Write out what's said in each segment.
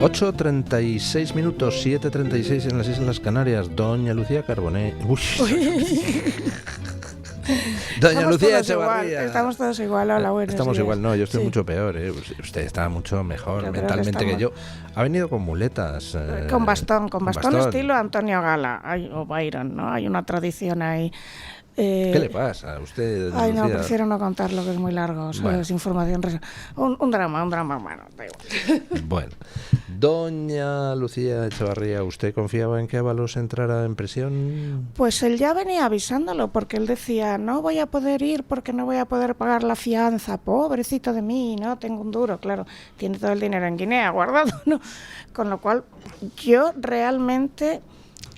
8:36 minutos, 7:36 en las Islas Canarias. Doña Lucía Carboné. Doña Lucía Echevarría. Estamos todos igual. Hola, buenos Estamos días. igual, no, yo estoy Sí. mucho peor. Usted está mucho mejor Yo creo mentalmente que yo. Ha venido con muletas. Con bastón estilo Antonio Gala o Byron, ¿no? Hay una tradición ahí. ¿Qué le pasa a usted, Ay, no, Lucía? prefiero no contarlo, que es muy largo. Bueno. Es información. Un drama, bueno, da igual. Bueno, doña Lucía Echevarría, ¿usted confiaba en que Ábalos entrara en prisión? Pues él ya venía avisándolo, porque él decía, no voy a poder ir porque no voy a poder pagar la fianza, pobrecito de mí, no tengo un duro, claro, tiene todo el dinero en Guinea guardado, ¿no? Con lo cual, yo realmente,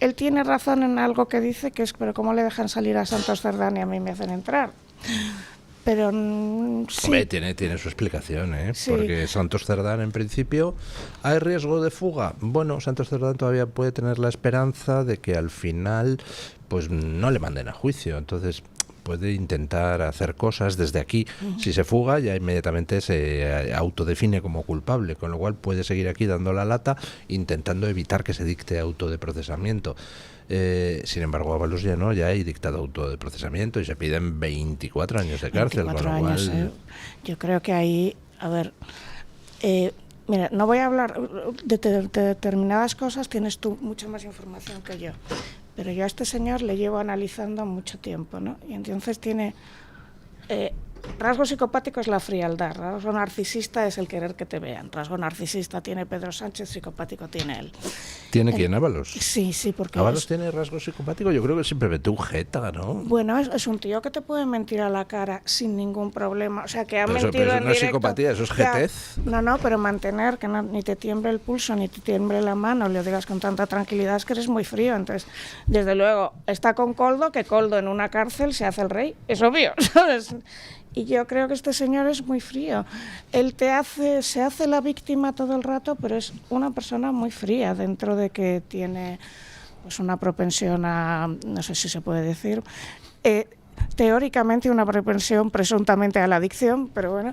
él tiene razón en algo que dice, que es, pero ¿cómo le dejan salir a Santos Cerdán y a mí me hacen entrar? Pero sí. Hombre, tiene su explicación, ¿eh? Sí. Porque Santos Cerdán, en principio, ¿hay riesgo de fuga? Bueno, Santos Cerdán todavía puede tener la esperanza de que al final pues no le manden a juicio. Entonces puede intentar hacer cosas desde aquí. Si se fuga, ya inmediatamente se autodefine como culpable, con lo cual puede seguir aquí dando la lata, intentando evitar que se dicte auto de procesamiento. Sin embargo, Ábalos ya no, ya hay dictado auto de procesamiento y se piden 24 años de cárcel. 24 con lo años, cual... Yo creo que ahí, a ver, mira, no voy a hablar de determinadas cosas, tienes tú mucha más información que yo, pero yo a este señor le llevo analizando mucho tiempo, ¿no? Y entonces tiene... rasgo psicopático es la frialdad, rasgo narcisista es el querer que te vean, rasgo narcisista tiene Pedro Sánchez, psicopático tiene él. ¿Tiene quién, Ábalos? Sí, porque... ¿Ábalos tiene rasgo psicopático? Yo creo que simplemente un jeta, ¿no? Bueno, es un tío que te puede mentir a la cara sin ningún problema. O sea, que ha Pero mentido eso en no es directo. psicopatía, eso es Ya, jetez. No, pero mantener que ni te tiemble el pulso, ni te tiemble la mano, le digas con tanta tranquilidad, es que eres muy frío. Entonces, desde luego, está con Koldo, que Koldo en una cárcel se hace el rey. Es obvio, ¿sabes? Y yo creo que este señor es muy frío. Él se hace la víctima todo el rato, pero es una persona muy fría, dentro de que tiene pues una propensión a, no sé si se puede decir, teóricamente una propensión presuntamente a la adicción, pero bueno.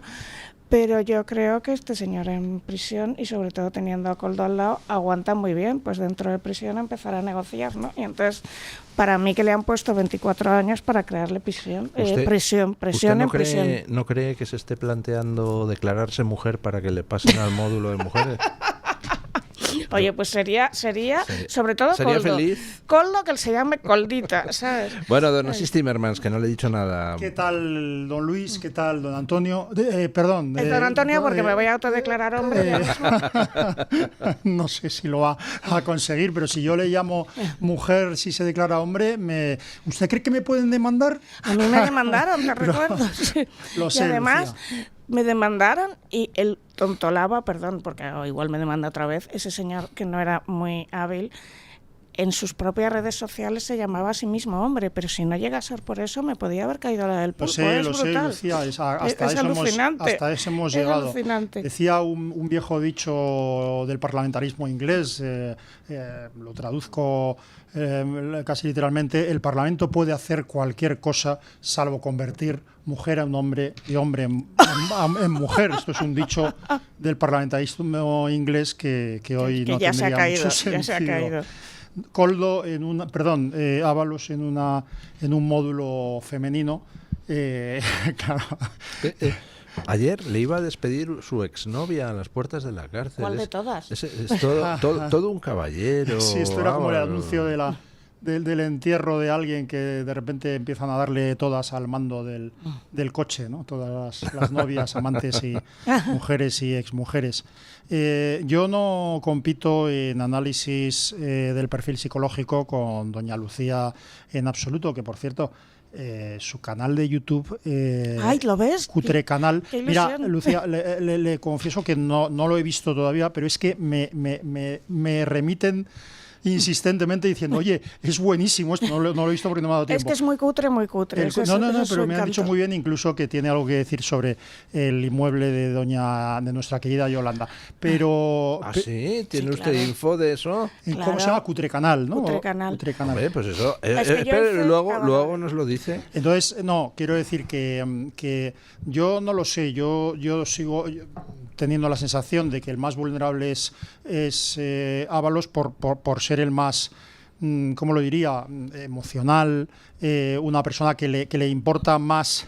Pero yo creo que este señor en prisión, y sobre todo teniendo a Koldo al lado, aguanta muy bien, pues dentro de prisión empezar a negociar, ¿no? Y entonces, para mí que le han puesto 24 años para crearle prisión, prisión ¿Usted en prisión. ¿No cree que se esté planteando declararse mujer para que le pasen al módulo de mujeres? Oye, pues sería sobre todo ¿Sería Koldo. feliz? Koldo, que él se llame Coldita, ¿sabes? Bueno, don Asís Timmermans, que no le he dicho nada. ¿Qué tal, don Luis? ¿Qué tal, don Antonio? Perdón. Don Antonio, porque me voy a autodeclarar hombre. No sé si lo va a conseguir, pero si yo le llamo mujer, si se declara hombre, ¿usted cree que me pueden demandar? A mí me demandaron, te recuerdo. Sí. Lo sé, y además, Lucía. me demandaron y el tontolaba, perdón, porque igual me demanda otra vez, ese señor que no era muy hábil, en sus propias redes sociales se llamaba a sí mismo hombre, pero si no llega a ser por eso, me podía haber caído la del pulpo. Lo sé, Lucía, hasta eso hemos llegado. Alucinante. Decía un viejo dicho del parlamentarismo inglés, lo traduzco casi literalmente: el Parlamento puede hacer cualquier cosa salvo convertir mujer en hombre y hombre en mujer. Esto es un dicho del parlamentarismo inglés que hoy no ya tendría mucho sentido. Ya se ha caído. Koldo Ábalos en un módulo femenino. Claro. Ayer le iba a despedir su exnovia a las puertas de la cárcel. ¿Cuál de todas? Es todo un caballero. Sí, esto era como el anuncio del entierro de alguien que de repente empiezan a darle todas al mando del coche, ¿no? Todas las novias, amantes y mujeres y exmujeres. Yo no compito en análisis del perfil psicológico con doña Lucía en absoluto, que por cierto, su canal de YouTube, ¡ay, lo ves! Cutre Canal. Qué Mira, Lucía, le confieso que no lo he visto todavía, pero es que me remiten insistentemente diciendo, oye, es buenísimo esto, no lo he visto porque no me ha dado tiempo. Es que es muy cutre, muy cutre. No, pero me han dicho muy bien incluso que tiene algo que decir sobre el inmueble de nuestra querida Yolanda. Pero... sí, ¿tiene usted info de eso? ¿Cómo se llama? Cutrecanal, ¿no? Cutrecanal. Hombre, pues eso. Pero luego nos lo dice. Entonces, no, quiero decir que yo no lo sé, yo sigo teniendo la sensación de que el más vulnerable es Ábalos por ser el más, ¿cómo lo diría?, emocional, una persona que le importa más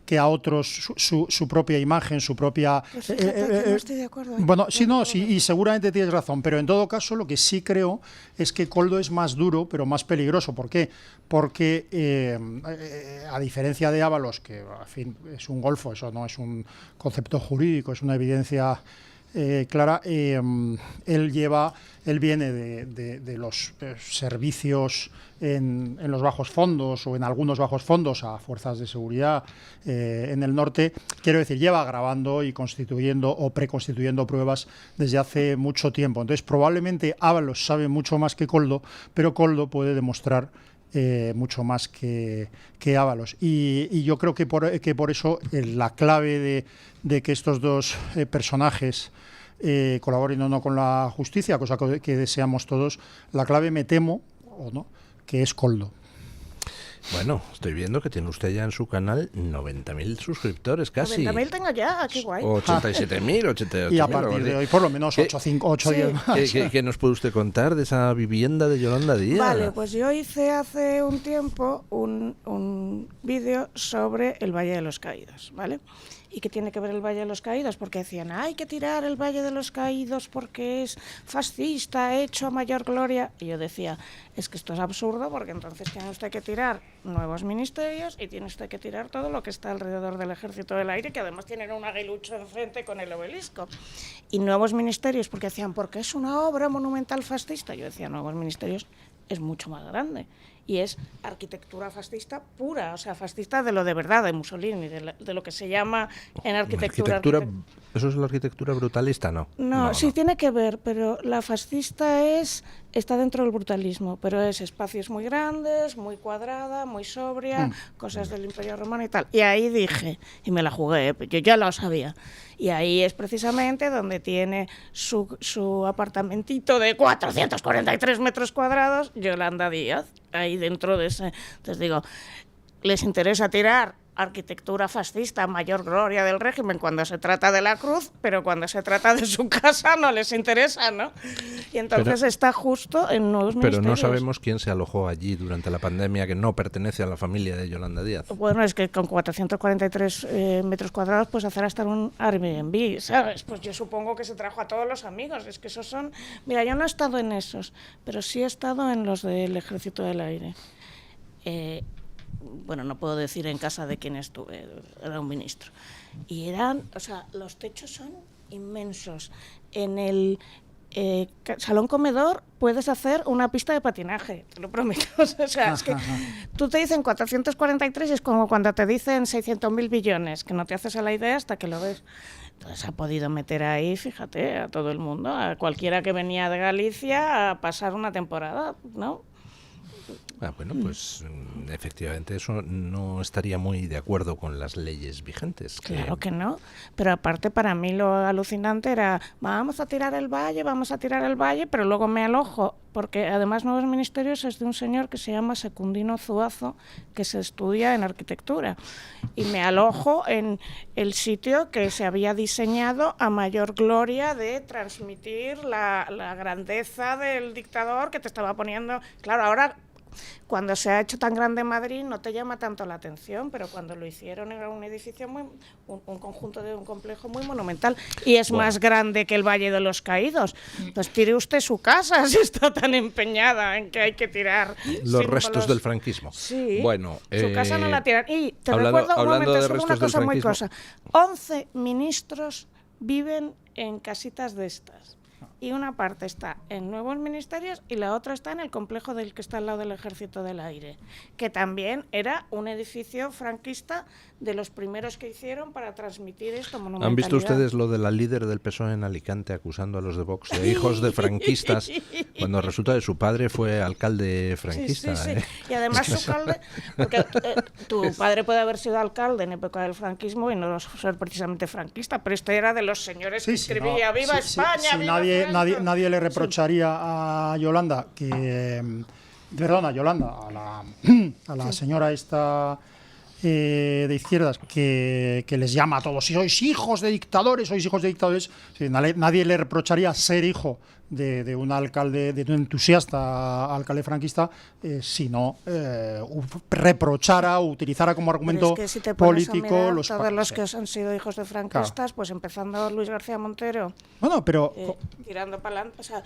que a otros su propia imagen, su propia... Pues fíjate que no estoy de acuerdo. Bueno, sí, y seguramente tienes razón, pero en todo caso lo que sí creo es que Koldo es más duro, pero más peligroso. ¿Por qué? Porque, a diferencia de Ábalos, que en fin, es un golfo, eso no es un concepto jurídico, es una evidencia clara, él viene de los servicios en los bajos fondos o en algunos bajos fondos a fuerzas de seguridad en el norte. Quiero decir, lleva grabando y constituyendo o preconstituyendo pruebas desde hace mucho tiempo. Entonces, probablemente Ábalos sabe mucho más que Koldo, pero Koldo puede demostrar mucho más que Ábalos. Y yo creo que por eso la clave de que estos dos personajes colaboren o no con la justicia, cosa que deseamos todos, la clave, me temo, o no, que es Koldo. Bueno, estoy viendo que tiene usted ya en su canal 90.000 suscriptores casi. 90.000 tengo ya, qué guay. 87.000, 88.000. Y a partir de hoy, por lo menos 8 o 10 más. ¿Qué nos puede usted contar de esa vivienda de Yolanda Díaz? Vale, pues yo hice hace un tiempo un vídeo sobre el Valle de los Caídos, ¿vale? ¿Y qué tiene que ver el Valle de los Caídos? Porque decían, hay que tirar el Valle de los Caídos porque es fascista, hecho a mayor gloria. Y yo decía, es que esto es absurdo porque entonces tiene usted que tirar nuevos ministerios y tiene usted que tirar todo lo que está alrededor del Ejército del Aire, que además tienen un aguilucho enfrente con el obelisco. Y nuevos ministerios, porque decían, porque es una obra monumental fascista. Yo decía, nuevos ministerios es mucho más grande. Y es arquitectura fascista pura, o sea, fascista de lo de verdad, de Mussolini, de lo que se llama en arquitectura. ¿Eso es la arquitectura brutalista? No, sí tiene que ver, pero la fascista está dentro del brutalismo, pero es espacios muy grandes, muy cuadrada, muy sobria, cosas del Imperio Romano y tal. Y ahí dije, y me la jugué, yo ya lo sabía, y ahí es precisamente donde tiene su apartamentito de 443 metros cuadrados, Yolanda Díaz, ahí dentro de ese. Entonces digo, les interesa tirar arquitectura fascista, mayor gloria del régimen cuando se trata de la cruz, pero cuando se trata de su casa no les interesa, ¿no? Y entonces está justo en nuevos ministerios. Pero no sabemos quién se alojó allí durante la pandemia que no pertenece a la familia de Yolanda Díaz. Bueno, es que con 443 metros cuadrados puedes hacer hasta un Airbnb, ¿sabes? Pues yo supongo que se trajo a todos los amigos, es que esos son... Mira, yo no he estado en esos, pero sí he estado en los del Ejército del Aire. Bueno, no puedo decir en casa de quién estuve, era un ministro. Y los techos son inmensos. En el salón comedor puedes hacer una pista de patinaje, te lo prometo. O sea, es que tú te dicen 443 y es como cuando te dicen 600.000 billones, que no te haces a la idea hasta que lo ves. Entonces ha podido meter ahí, fíjate, a todo el mundo, a cualquiera que venía de Galicia a pasar una temporada, ¿no? Bueno, pues efectivamente eso no estaría muy de acuerdo con las leyes vigentes. Claro que no, pero aparte para mí lo alucinante era, vamos a tirar el valle, pero luego me alojo, porque además Nuevos Ministerios es de un señor que se llama Secundino Zuazo, que se estudia en arquitectura, y me alojo en el sitio que se había diseñado a mayor gloria de transmitir la grandeza del dictador que te estaba poniendo, claro, ahora... Cuando se ha hecho tan grande Madrid no te llama tanto la atención, pero cuando lo hicieron era un edificio un conjunto de un complejo muy monumental y es más grande que el Valle de los Caídos. Pues tire usted su casa si está tan empeñada en que hay que tirar los restos del franquismo. Sí, bueno, su casa no la tiran. Y te recuerdo un momento, solo una cosa muy cosa. 11 ministros viven en casitas de estas. y una parte está en nuevos ministerios y la otra está en el complejo del que está al lado del Ejército del Aire, que también era un edificio franquista de los primeros que hicieron para transmitir esto. ¿Han visto ustedes lo de la líder del PSOE en Alicante acusando a los de Vox de hijos de franquistas cuando resulta que su padre fue alcalde franquista? Sí. Y además su alcalde, porque tu padre puede haber sido alcalde en época del franquismo y no ser precisamente franquista, pero este era de los señores que escribía ¡Viva España! ¡Viva Franco! Nadie le reprocharía a Yolanda que... Perdón, a Yolanda, a la señora esta... de izquierdas que les llama a todos, si sois hijos de dictadores, sí, nadie le reprocharía ser hijo de un alcalde, de un entusiasta alcalde franquista, si no reprochara o utilizara como argumento político todos los que han sido hijos de franquistas, claro. Pues empezando Luis García Montero, bueno, pero tirando para adelante, o sea,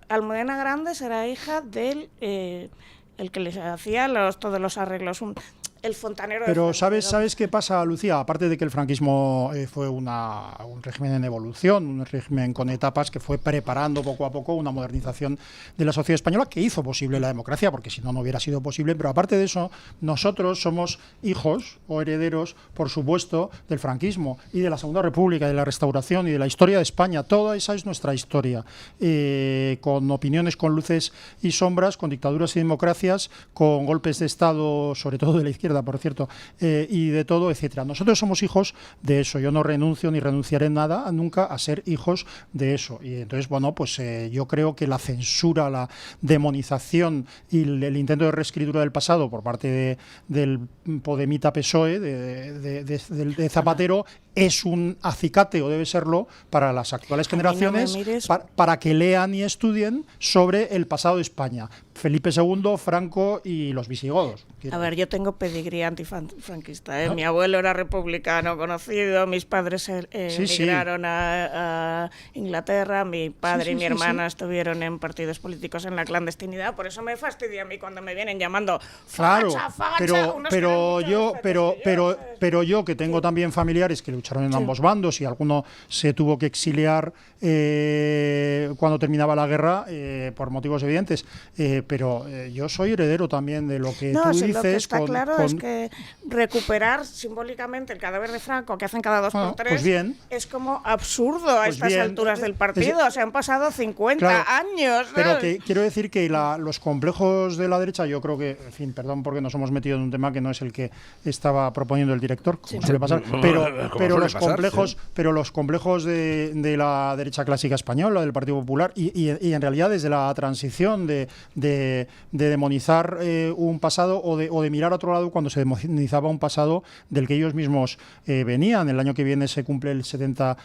Almudena Grandes era hija del el que les hacía todos los arreglos, el fontanero. Pero ¿sabes qué pasa, Lucía? Aparte de que el franquismo fue un régimen en evolución, un régimen con etapas que fue preparando poco a poco una modernización de la sociedad española que hizo posible la democracia, porque si no, no hubiera sido posible. Pero aparte de eso, nosotros somos hijos o herederos, por supuesto, del franquismo y de la Segunda República, de la Restauración y de la historia de España. Toda esa es nuestra historia, con opiniones, con luces y sombras, con dictaduras y democracias, con golpes de Estado, sobre todo de la izquierda, por cierto, y de todo, etcétera. Nosotros somos hijos de eso. Yo no renuncio ni renunciaré nunca a ser hijos de eso. Y entonces, bueno, pues yo creo que la censura, la demonización y el intento de reescritura del pasado por parte del podemita PSOE, de Zapatero, es un acicate, o debe serlo, para las actuales generaciones, para que lean y estudien sobre el pasado de España. Felipe II, Franco y los visigodos. A ver, yo tengo pedigrí antifranquista, ¿eh? ¿No? Mi abuelo era republicano conocido, mis padres emigraron a Inglaterra, mi padre y mi hermana estuvieron en partidos políticos en la clandestinidad, por eso me fastidia a mí cuando me vienen llamando facha, pero yo que tengo también familiares que lucharon en ambos bandos y alguno se tuvo que exiliar cuando terminaba la guerra por motivos evidentes, pero yo soy heredero también de lo que tú dices. Lo que está claro es que recuperar simbólicamente el cadáver de Franco, que hacen cada 2 por 3, pues es como absurdo a estas alturas del partido. O sea, han pasado 50 años. Pero que quiero decir que los complejos de la derecha, yo creo que, en fin, perdón porque nos hemos metido en un tema que no es el que estaba proponiendo el director, como suele pasar, pero los complejos de la derecha clásica española, del Partido Popular, y en realidad desde la transición de demonizar un pasado o de mirar a otro lado cuando se demonizaba un pasado del que ellos mismos venían. El año que viene se cumple el 50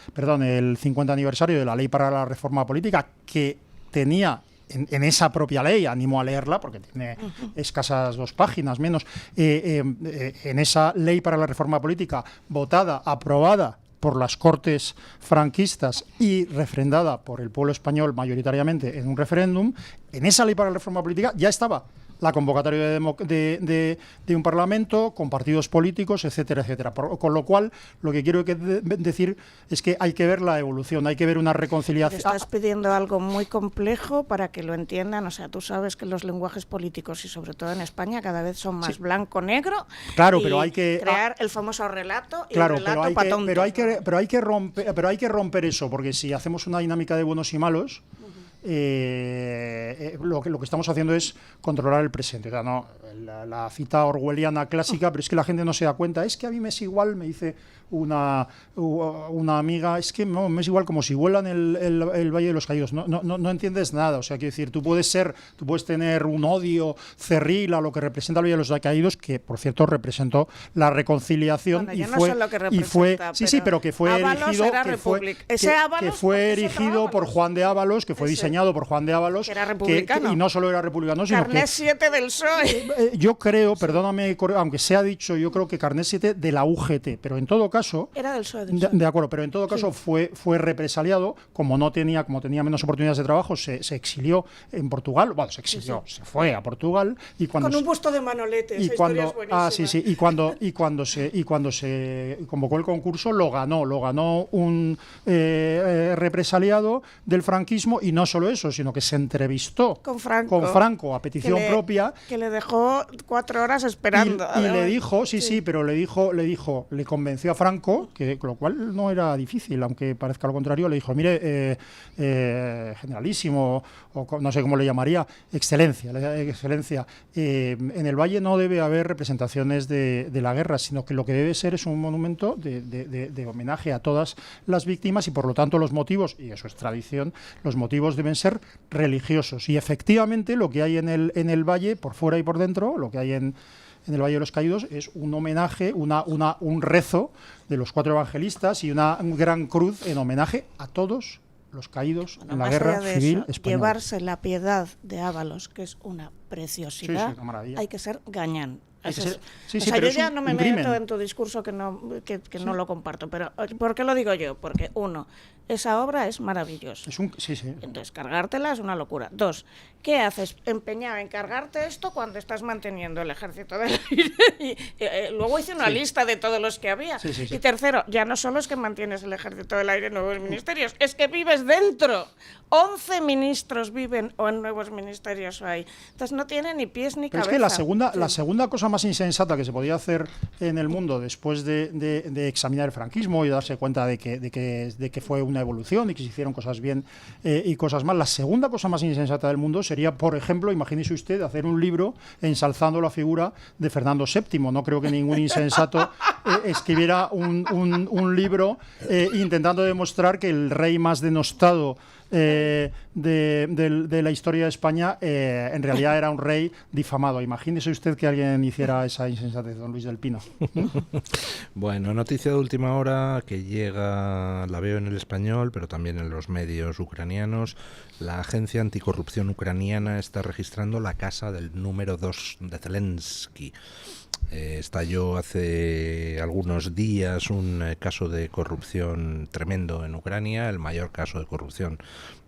aniversario de la Ley para la Reforma Política, que tenía en esa propia ley, animo a leerla porque tiene escasas 2 páginas menos, en esa Ley para la Reforma Política votada, aprobada por las Cortes franquistas y refrendada por el pueblo español mayoritariamente en un referéndum, en esa Ley para la Reforma Política ya estaba la convocatoria de un parlamento con partidos políticos, etcétera, etcétera. Con lo cual, lo que quiero decir es que hay que ver la evolución, hay que ver una reconciliación. Estás pidiendo algo muy complejo para que lo entiendan. O sea, tú sabes que los lenguajes políticos, y sobre todo en España, cada vez son más blanco-negro. Claro, pero hay que crear el famoso relato y el relato para tontos. Pero hay que romper eso, porque si hacemos una dinámica de buenos y malos, lo que estamos haciendo es controlar el presente. O sea, no, la cita orwelliana clásica, pero es que la gente no se da cuenta. Es que a mí me es igual, me dice una amiga, es que no, me es igual como si vuelan el Valle de los Caídos. No entiendes nada. O sea, quiero decir, tú puedes tener un odio cerril a lo que representa el Valle de los Caídos, que por cierto representó la reconciliación, pero que fue erigido por Juan de Ávalos, que fue diseñado diseñado por Juan de Ábalos, que era republicano. y no solo era republicano, sino Carnet que 7 del PSOE. yo creo, perdóname, aunque se ha dicho, yo creo que Carnet 7 de la UGT, pero en todo caso, Era del PSOE. de acuerdo, pero en todo caso fue represaliado, como tenía menos oportunidades de trabajo, se exilió en Portugal, bueno, se exilió, se fue a Portugal, y cuando con un busto de Manolete, esa cuando, historia es buenísima. sí, y cuando se convocó el concurso lo ganó un represaliado del franquismo, y no solo eso, sino que se entrevistó con Franco a petición propia, que le dejó 4 horas esperando y le dijo, pero le convenció a Franco, que lo cual no era difícil, aunque parezca lo contrario, le dijo, mire, generalísimo, o no sé cómo le llamaría, excelencia, en el Valle no debe haber representaciones de la guerra, sino que lo que debe ser es un monumento de homenaje a todas las víctimas, y por lo tanto los motivos, y eso es tradición, los motivos deben ser religiosos. Y efectivamente lo que hay en el Valle, por fuera y por dentro, lo que hay en el Valle de los Caídos es un homenaje, un rezo de los 4 evangelistas y una gran cruz en homenaje a todos los caídos en la guerra civil española. Llevarse la piedad de Ábalos, que es una preciosidad, una maravilla. Hay que ser gañán. Yo ya no me meto en tu discurso que no lo comparto, pero ¿por qué lo digo yo? Porque 1, esa obra es maravillosa. Entonces, cargártela es una locura. 2, ¿qué haces empeñado en cargarte esto cuando estás manteniendo el ejército del aire? Luego hice una lista de todos los que había. Y tercero, ya no solo es que mantienes el ejército del aire en nuevos ministerios, es que vives dentro. 11 ministros viven o en nuevos ministerios hay. Entonces no tiene ni pies ni cabeza. Es que la segunda cosa más insensata que se podía hacer en el mundo después de examinar el franquismo y darse cuenta de que fue una evolución y que se hicieron cosas bien y cosas mal, la segunda cosa más insensata del mundo sería, por ejemplo, imagínese usted hacer un libro ensalzando la figura de Fernando VII. No creo que ningún insensato escribiera un libro intentando demostrar que el rey más denostado de la historia de España en realidad era un rey difamado. Imagínese usted que alguien hiciera esa insensatez, don Luis del Pino. Bueno, noticia de última hora que llega, la veo en El Español, pero también en los medios ucranianos. La agencia anticorrupción ucraniana está registrando la casa del número 2 de Zelensky. Estalló hace algunos días un caso de corrupción tremendo en Ucrania, el mayor caso de corrupción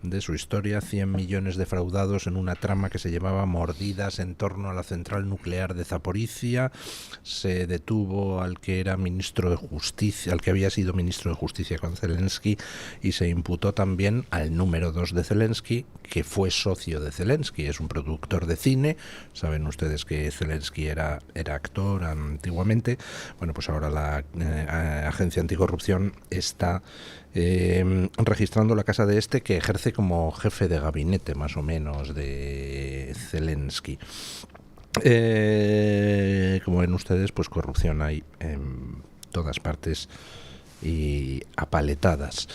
de su historia, 100 millones defraudados en una trama que se llamaba Mordidas en torno a la central nuclear de Zaporizhia. Se detuvo al que era ministro de Justicia, al que había sido ministro de Justicia con Zelensky, y se imputó también al número 2 de Zelensky, que fue socio de Zelensky, es un productor de cine. Saben ustedes que Zelensky era actor antiguamente. Bueno, pues ahora la agencia anticorrupción está registrando la casa de este, que ejerce como jefe de gabinete más o menos de Zelensky. Como ven ustedes, pues corrupción hay en todas partes y apaletadas.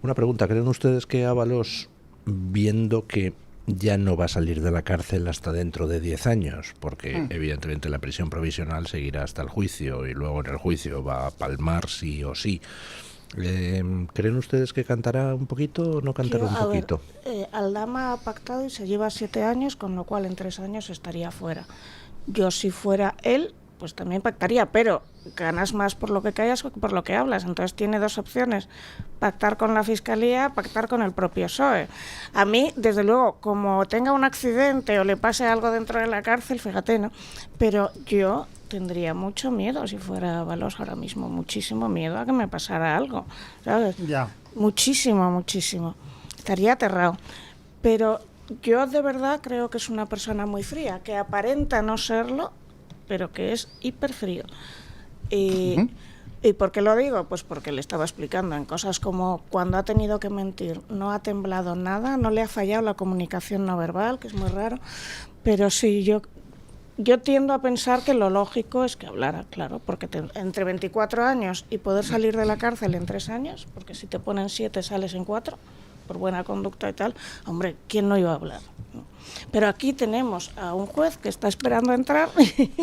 Una pregunta, ¿creen ustedes que Ábalos, viendo que ya no va a salir de la cárcel hasta dentro de 10 años, porque evidentemente la prisión provisional seguirá hasta el juicio y luego en el juicio va a palmar sí o sí, ¿creen ustedes que cantará un poquito o no cantará un poquito? Aldama ha pactado y se lleva 7 años, con lo cual en 3 años estaría fuera. Yo, si fuera él, pues también pactaría, pero ganas más por lo que callas que por lo que hablas. Entonces tiene 2 opciones: pactar con la Fiscalía, pactar con el propio PSOE. A mí, desde luego, como tenga un accidente o le pase algo dentro de la cárcel, fíjate, ¿no? Pero yo tendría mucho miedo si fuera Ábalos ahora mismo, muchísimo miedo a que me pasara algo, ¿sabes? Ya. Muchísimo. Estaría aterrado. Pero yo de verdad creo que es una persona muy fría, que aparenta no serlo, pero que es hiperfrío. ¿Y por qué lo digo? Pues porque le estaba explicando en cosas como cuando ha tenido que mentir, no ha temblado nada, no le ha fallado la comunicación no verbal, que es muy raro, pero sí, yo tiendo a pensar que lo lógico es que hablara, claro, porque entre 24 años y poder salir de la cárcel en 3 años, porque si te ponen 7 sales en 4, por buena conducta y tal, hombre, ¿quién no iba a hablar? ¿No? Pero aquí tenemos a un juez que está esperando entrar.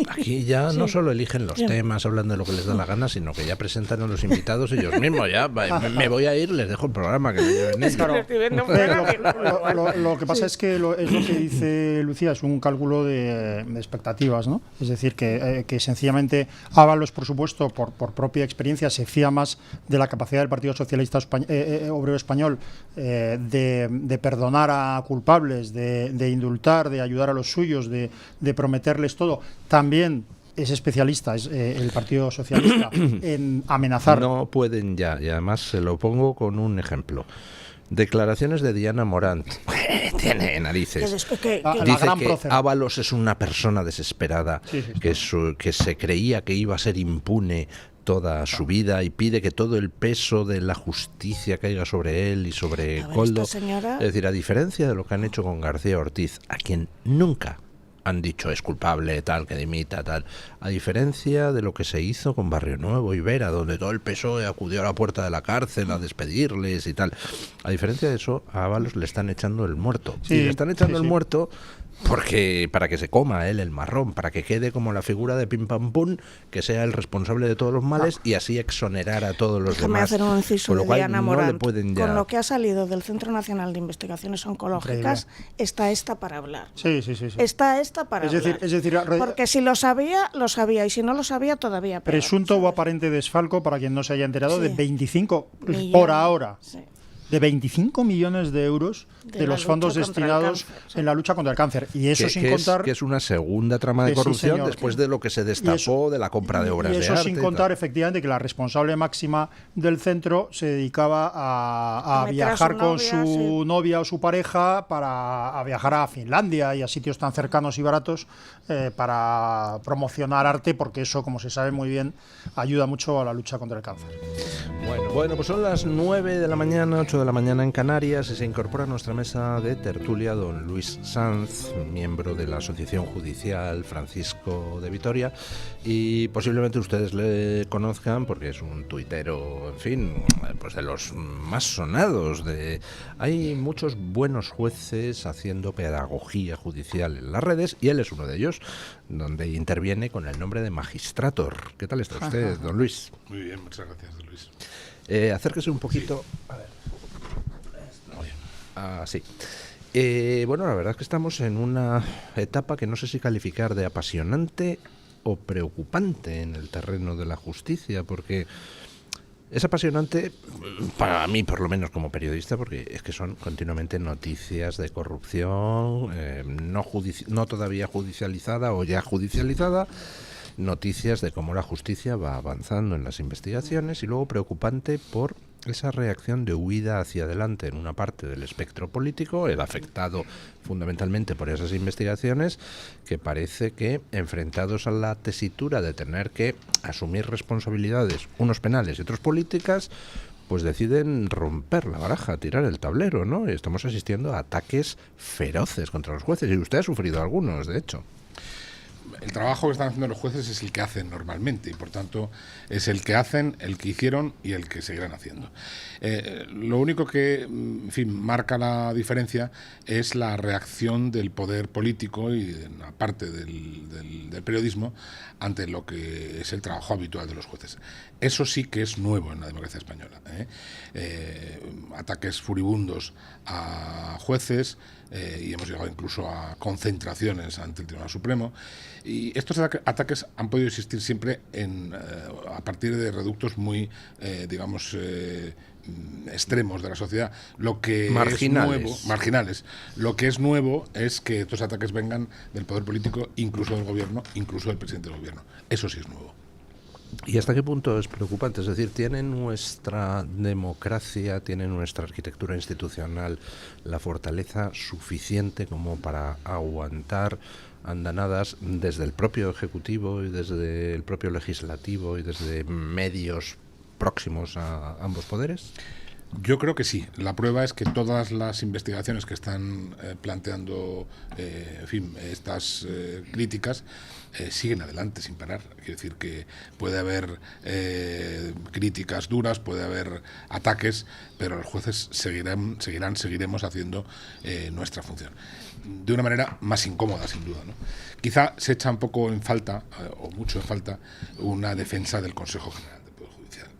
Aquí ya no Sí. solo eligen los temas, hablan de lo que les da la gana, sino que ya presentan a los invitados ellos mismos. Ya me voy a ir, les dejo el programa, que me lleven ellos. Claro. Estoy viendo fuera, Lo que pasa es que es lo que dice Lucía, es un cálculo de expectativas, ¿no? Es decir, que sencillamente Ábalos, por supuesto, por propia experiencia, se fía más de la capacidad del Partido Socialista Obrero Español de perdonar a culpables, de indultar, de ayudar a los suyos, de prometerles todo. También es especialista, el Partido Socialista, en amenazar. No pueden ya, y además se lo pongo con un ejemplo. Declaraciones de Diana Morant. Tiene narices. La Dice gran que prócera. Ábalos es una persona desesperada, Sí, sí, que se creía que iba a ser impune toda su vida y pide que todo el peso de la justicia caiga sobre él y sobre A ver, Koldo. esta señora- Es decir, a diferencia de lo que han hecho con García Ortiz, a quien nunca han dicho es culpable, tal, que dimita, tal. A diferencia de lo que se hizo con Barrio Nuevo y Vera, donde todo el PSOE acudió a la puerta de la cárcel a despedirles y tal. A diferencia de eso, a Ábalos le están echando el muerto. Sí, y le están echando sí, el sí. muerto porque para que se coma él el marrón, para que quede como la figura de Pim Pam Pum, que sea el responsable de todos los males y así exonerar a todos los Déjame demás. hacer un inciso Con lo de cual Diana no Morant. le pueden ya... Con lo que ha salido del Centro Nacional de Investigaciones Oncológicas, está esta para hablar. Sí. Está esta para Es decir, hablar. Porque si lo sabía, y si no lo sabía, todavía peor. presunto o aparente desfalco, para quien no se haya enterado, Sí. de 25, Millones. por ahora, Sí. de 25 millones de euros De de la los fondos lucha contra el destinados cáncer, sí. en la lucha contra el cáncer. Y eso sin que contar... es una segunda trama de que sí, corrupción señor. después de lo que se destapó eso- de la compra de obras y de eso arte. sin y contar, tal. efectivamente, que la responsable máxima del centro se dedicaba a A meter a viajar su con novia, su sí. novia o su pareja a viajar a Finlandia y a sitios tan cercanos y baratos para promocionar arte, porque eso, como se sabe muy bien, ayuda mucho a la lucha contra el cáncer. Bueno, pues son las 9 de la mañana, 8 de la mañana en Canarias, y se incorpora a nuestra mesa de tertulia don Luis Sanz, miembro de la Asociación Judicial Francisco de Vitoria, y posiblemente ustedes le conozcan porque es un tuitero, en fin, pues de los más sonados. Hay muchos buenos jueces haciendo pedagogía judicial en las redes, y él es uno de ellos, donde interviene con el nombre de Magistrator. ¿Qué tal está usted, don Luis? Muy bien, muchas gracias, don Luis. Acérquese un poquito. A ver. Sí. Bueno, la verdad es que estamos en una etapa que no sé si calificar de apasionante o preocupante en el terreno de la justicia, porque es apasionante para mí, por lo menos como periodista, porque es que son continuamente noticias de corrupción, no todavía judicializada o ya judicializada, noticias de cómo la justicia va avanzando en las investigaciones, y luego preocupante por esa reacción de huida hacia adelante en una parte del espectro político, el afectado fundamentalmente por esas investigaciones, que parece que, enfrentados a la tesitura de tener que asumir responsabilidades, unos penales y otros políticas, pues deciden romper la baraja, tirar el tablero, ¿no? Y estamos asistiendo a ataques feroces contra los jueces, y usted ha sufrido algunos, de hecho. El trabajo que están haciendo los jueces es el que hacen normalmente, y por tanto es el que hacen, el que hicieron y el que seguirán haciendo. Lo único que, en fin, marca la diferencia es la reacción del poder político y de una parte del periodismo ante lo que es el trabajo habitual de los jueces. Eso sí que es nuevo en la democracia española. Ataques furibundos a jueces, y hemos llegado incluso a concentraciones ante el Tribunal Supremo, y estos ataques han podido existir siempre a partir de reductos muy, extremos de la sociedad. Lo que marginales. es nuevo, marginales. Lo que es nuevo es que estos ataques vengan del poder político, incluso del gobierno, incluso del presidente del gobierno. Eso sí es nuevo. ¿Y hasta qué punto es preocupante? Es decir, ¿tiene nuestra democracia, tiene nuestra arquitectura institucional la fortaleza suficiente como para aguantar andanadas desde el propio Ejecutivo y desde el propio Legislativo y desde medios próximos a ambos poderes? Yo creo que sí. La prueba es que todas las investigaciones que están planteando, en fin, estas críticas, siguen adelante sin parar. Quiero decir que puede haber críticas duras, puede haber ataques, pero los jueces seguiremos haciendo nuestra función. De una manera más incómoda, sin duda, ¿no? Quizá se echa un poco en falta, o mucho en falta, una defensa del Consejo General del Poder Judicial,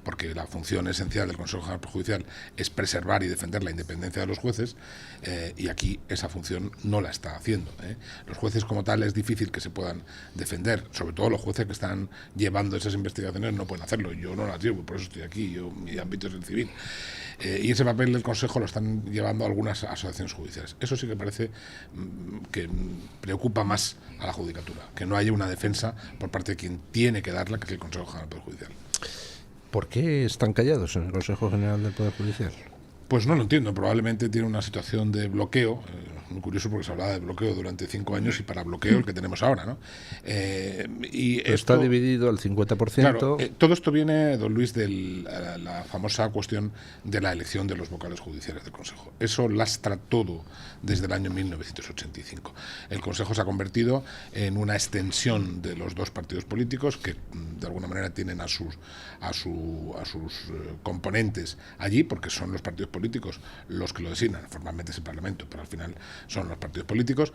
porque la función esencial del Consejo General del Poder Judicial es preservar y defender la independencia de los jueces, y aquí esa función no la está haciendo. Los jueces como tal es difícil que se puedan defender, sobre todo los jueces que están llevando esas investigaciones no pueden hacerlo. Yo no las llevo, por eso estoy aquí, mi ámbito es el civil. Y ese papel del Consejo lo están llevando algunas asociaciones judiciales. Eso sí que parece que preocupa más a la Judicatura, que no haya una defensa por parte de quien tiene que darla, que es el Consejo General del Poder Judicial. ¿Por qué están callados en el Consejo General del Poder Judicial? Pues no lo entiendo, probablemente tiene una situación de bloqueo, muy curioso porque se hablaba de bloqueo durante 5 años y para bloqueo el que tenemos ahora, ¿no? Y está dividido al 50%. Claro, todo esto viene, don Luis, de la famosa cuestión de la elección de los vocales judiciales del Consejo. Eso lastra todo desde el año 1985. El Consejo se ha convertido en una extensión de los dos partidos políticos que de alguna manera tienen a sus componentes allí, porque son los partidos políticos los que lo designan. Formalmente es el Parlamento, pero al final son los partidos políticos,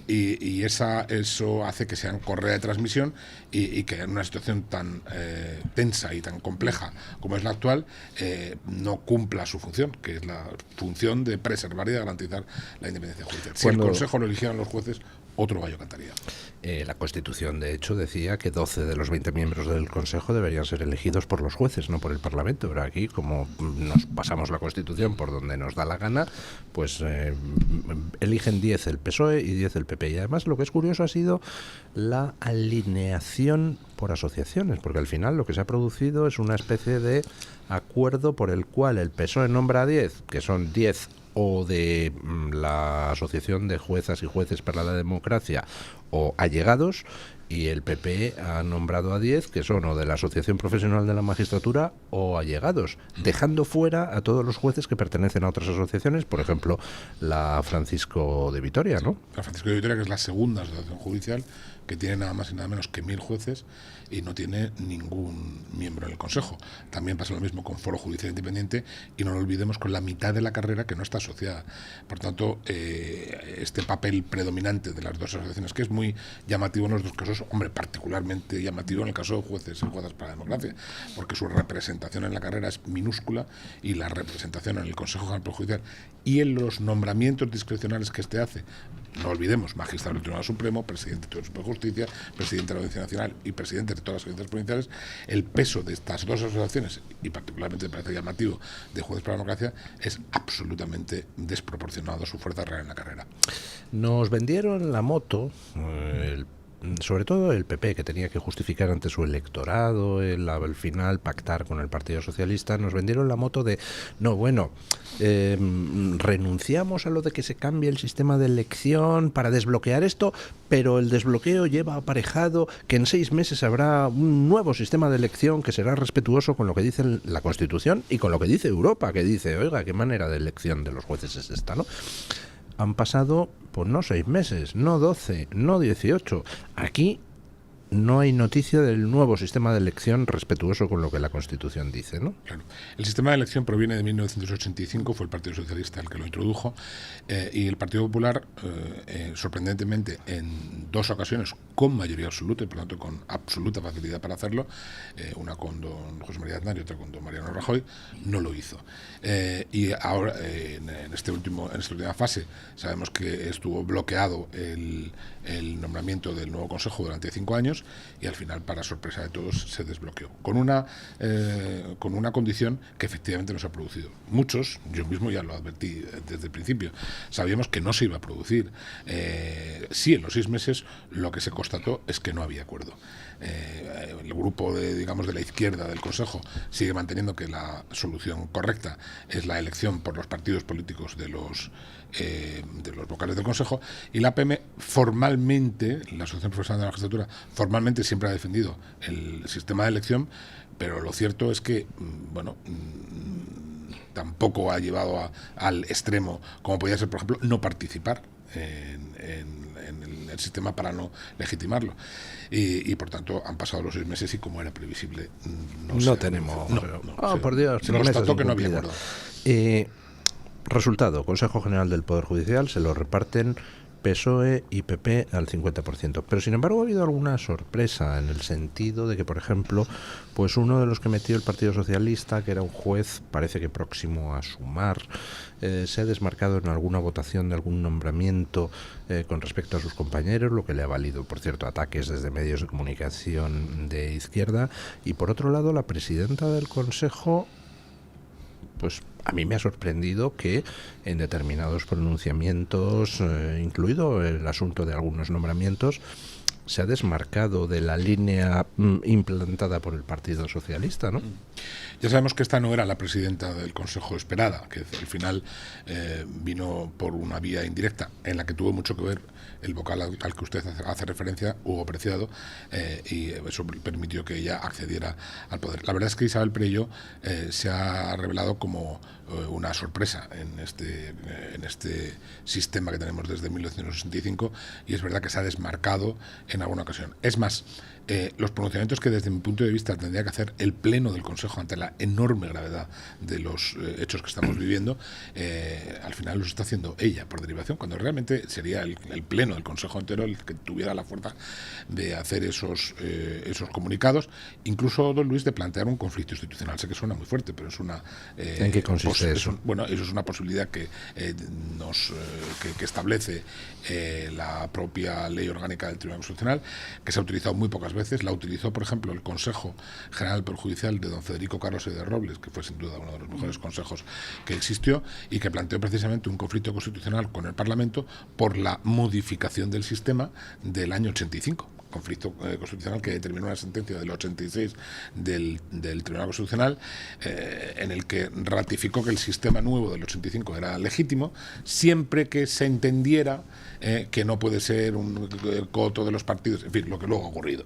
y eso hace que sean correa de transmisión y que en una situación tan tensa y tan compleja como es la actual, no cumpla su función, que es la función de preservar y de garantizar la independencia judicial. Si el Consejo lo eligieran los jueces, otro gallo cantaría. La Constitución, de hecho, decía que 12 de los 20 miembros del Consejo deberían ser elegidos por los jueces, no por el Parlamento. Pero aquí, como nos pasamos la Constitución por donde nos da la gana, pues eligen 10 el PSOE y 10 el PP. Y además lo que es curioso ha sido la alineación por asociaciones, porque al final lo que se ha producido es una especie de acuerdo por el cual el PSOE nombra a 10, que son 10 o de la Asociación de Juezas y Jueces para la Democracia o allegados, y el PP ha nombrado a 10 que son o de la Asociación Profesional de la Magistratura o allegados, dejando fuera a todos los jueces que pertenecen a otras asociaciones, por ejemplo, la Francisco de Vitoria, ¿no? La Francisco de Vitoria, que es la segunda asociación judicial, que tiene nada más y nada menos que 1000 jueces y no tiene ningún miembro en el Consejo. También pasa lo mismo con Foro Judicial Independiente, y no lo olvidemos, con la mitad de la carrera que no está asociada. Por tanto, este papel predominante de las dos asociaciones, que es muy llamativo en los dos casos, hombre, particularmente llamativo en el caso de jueces y juezas para la democracia, porque su representación en la carrera es minúscula, y la representación en el Consejo General del Poder Judicial y en los nombramientos discrecionales que este hace, no olvidemos, magistrado del Tribunal Supremo, presidente del Tribunal Supremo de Justicia, presidente de la Audiencia Nacional y presidente de todas las audiencias provinciales, el peso de estas dos asociaciones, y particularmente me parece llamativo de Jueces para la Democracia, es absolutamente desproporcionado a su fuerza real en la carrera. Nos vendieron la moto, sobre todo el PP, que tenía que justificar ante su electorado al final pactar con el Partido Socialista. Nos vendieron la moto de, no, bueno, renunciamos a lo de que se cambie el sistema de elección para desbloquear esto, pero el desbloqueo lleva aparejado que en 6 meses habrá un nuevo sistema de elección que será respetuoso con lo que dice la Constitución y con lo que dice Europa, que dice, oiga, qué manera de elección de los jueces es esta, ¿no? Han pasado, pues no 6 meses, no 12, no 18. Aquí no hay noticia del nuevo sistema de elección respetuoso con lo que la Constitución dice, ¿no? Claro. El sistema de elección proviene de 1985, fue el Partido Socialista el que lo introdujo, y el Partido Popular, sorprendentemente, en 2 ocasiones con mayoría absoluta y por lo tanto con absoluta facilidad para hacerlo, una con don José María Aznar y otra con don Mariano Rajoy, no lo hizo. Y ahora, en esta última fase, sabemos que estuvo bloqueado el nombramiento del nuevo Consejo durante 5 años, y al final, para sorpresa de todos, se desbloqueó con una condición que efectivamente no se ha producido. Muchos, yo mismo ya lo advertí desde el principio, sabíamos que no se iba a producir. Sí, en los 6 meses lo que se constató es que no había acuerdo. El grupo de la izquierda del Consejo sigue manteniendo que la solución correcta es la elección por los partidos políticos de los de los vocales del Consejo, y la APM formalmente, la Asociación Profesional de la Magistratura, formalmente siempre ha defendido el sistema de elección, pero lo cierto es que, bueno, tampoco ha llevado al extremo, como podía ser, por ejemplo, no participar en el sistema para no legitimarlo. Y por tanto han pasado los 6 meses y, como era previsible, no tenemos... por Dios, se nos constató que no había acuerdo. Resultado: Consejo General del Poder Judicial se lo reparten PSOE y PP al 50%. Pero sin embargo ha habido alguna sorpresa, en el sentido de que, por ejemplo, pues uno de los que metió el Partido Socialista, que era un juez, parece que próximo a sumar, se ha desmarcado en alguna votación de algún nombramiento con respecto a sus compañeros, lo que le ha valido, por cierto, ataques desde medios de comunicación de izquierda. Y por otro lado, la presidenta del Consejo, pues a mí me ha sorprendido que en determinados pronunciamientos, incluido el asunto de algunos nombramientos, se ha desmarcado de la línea implantada por el Partido Socialista, ¿no? Ya sabemos que esta no era la presidenta del Consejo esperada, que al final vino por una vía indirecta, en la que tuvo mucho que ver el vocal al que usted hace referencia, Hugo Preciado, y eso permitió que ella accediera al poder. La verdad es que Isabel Perelló se ha revelado como una sorpresa en este sistema que tenemos desde 1965, y es verdad que se ha desmarcado en alguna ocasión. Es más, los pronunciamientos que desde mi punto de vista tendría que hacer el Pleno del Consejo ante la enorme gravedad de los hechos que estamos viviendo, al final los está haciendo ella por derivación, cuando realmente sería el Pleno del Consejo entero el que tuviera la fuerza de hacer esos comunicados, incluso, don Luis, de plantear un conflicto institucional. Sé que suena muy fuerte, pero es una... ¿En qué consiste eso? Bueno, eso es una posibilidad que establece la propia Ley Orgánica del Tribunal Constitucional, que se ha utilizado muy pocas veces. La utilizó, por ejemplo, el Consejo General del Poder Judicial de don Federico Carlos de Robles, que fue sin duda uno de los mejores consejos que existió, y que planteó precisamente un conflicto constitucional con el Parlamento por la modificación del sistema del año 85. Conflicto constitucional que determinó una sentencia del 86 del Tribunal Constitucional, en el que ratificó que el sistema nuevo del 85 era legítimo, siempre que se entendiera que no puede ser un coto de los partidos, en fin, lo que luego ha ocurrido.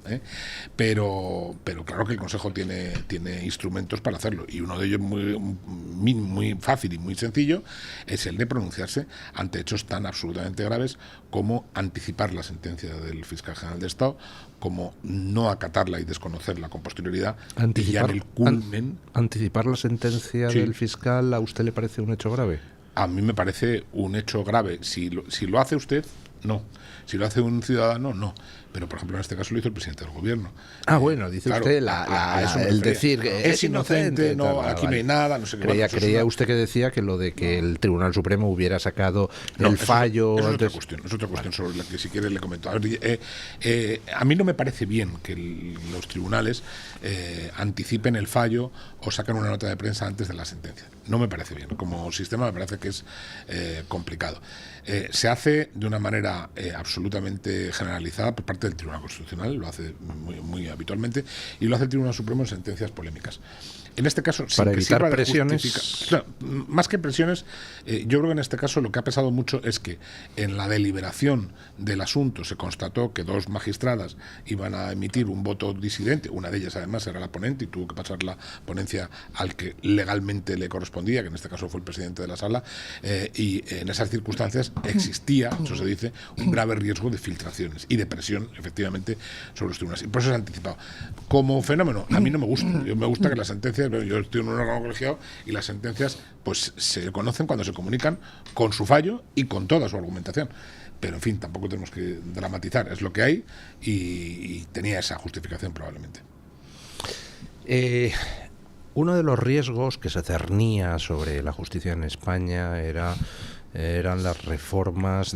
Pero claro que el Consejo tiene instrumentos para hacerlo, y uno de ellos muy fácil y muy sencillo es el de pronunciarse ante hechos tan absolutamente graves como anticipar la sentencia del Fiscal General de Estado, como no acatarla y desconocerla con posterioridad, y ya en el culmen... ¿Anticipar la sentencia del fiscal a usted le parece un hecho grave? A mí me parece un hecho grave. Si lo hace usted, no. Si lo hace un ciudadano, no. Pero, por ejemplo, en este caso lo hizo el presidente del Gobierno. Bueno, dice claro, usted el decir que es inocente, no, aquí no hay nada, no sé qué. Creía usted que decía que lo de que el Tribunal Supremo hubiera sacado el fallo... Es otra cuestión sobre la que, si quiere, le comento. A mí no me parece bien que los tribunales anticipen el fallo o sacan una nota de prensa antes de la sentencia. No me parece bien. Como sistema me parece que es complicado. Se hace de una manera absolutamente generalizada por parte del Tribunal Constitucional, lo hace muy habitualmente, y lo hace el Tribunal Supremo en sentencias polémicas. En este caso, para evitar presiones, claro, más que presiones, yo creo que en este caso lo que ha pesado mucho es que en la deliberación del asunto se constató que 2 magistradas iban a emitir un voto disidente. Una de ellas, además, era la ponente, y tuvo que pasar la ponencia al que legalmente le correspondía, que en este caso fue el presidente de la sala, y en esas circunstancias existía, eso se dice, un grave riesgo de filtraciones y de presión, efectivamente, sobre los tribunales. Y por eso se ha anticipado. Como fenómeno, a mí no me gusta. Me gusta que las sentencias... Yo estoy en un órgano colegiado y las sentencias pues se conocen cuando se comunican con su fallo y con toda su argumentación. Pero, en fin, tampoco tenemos que dramatizar. Es lo que hay, y tenía esa justificación probablemente. Uno de los riesgos que se cernía sobre la justicia en España eran las reformas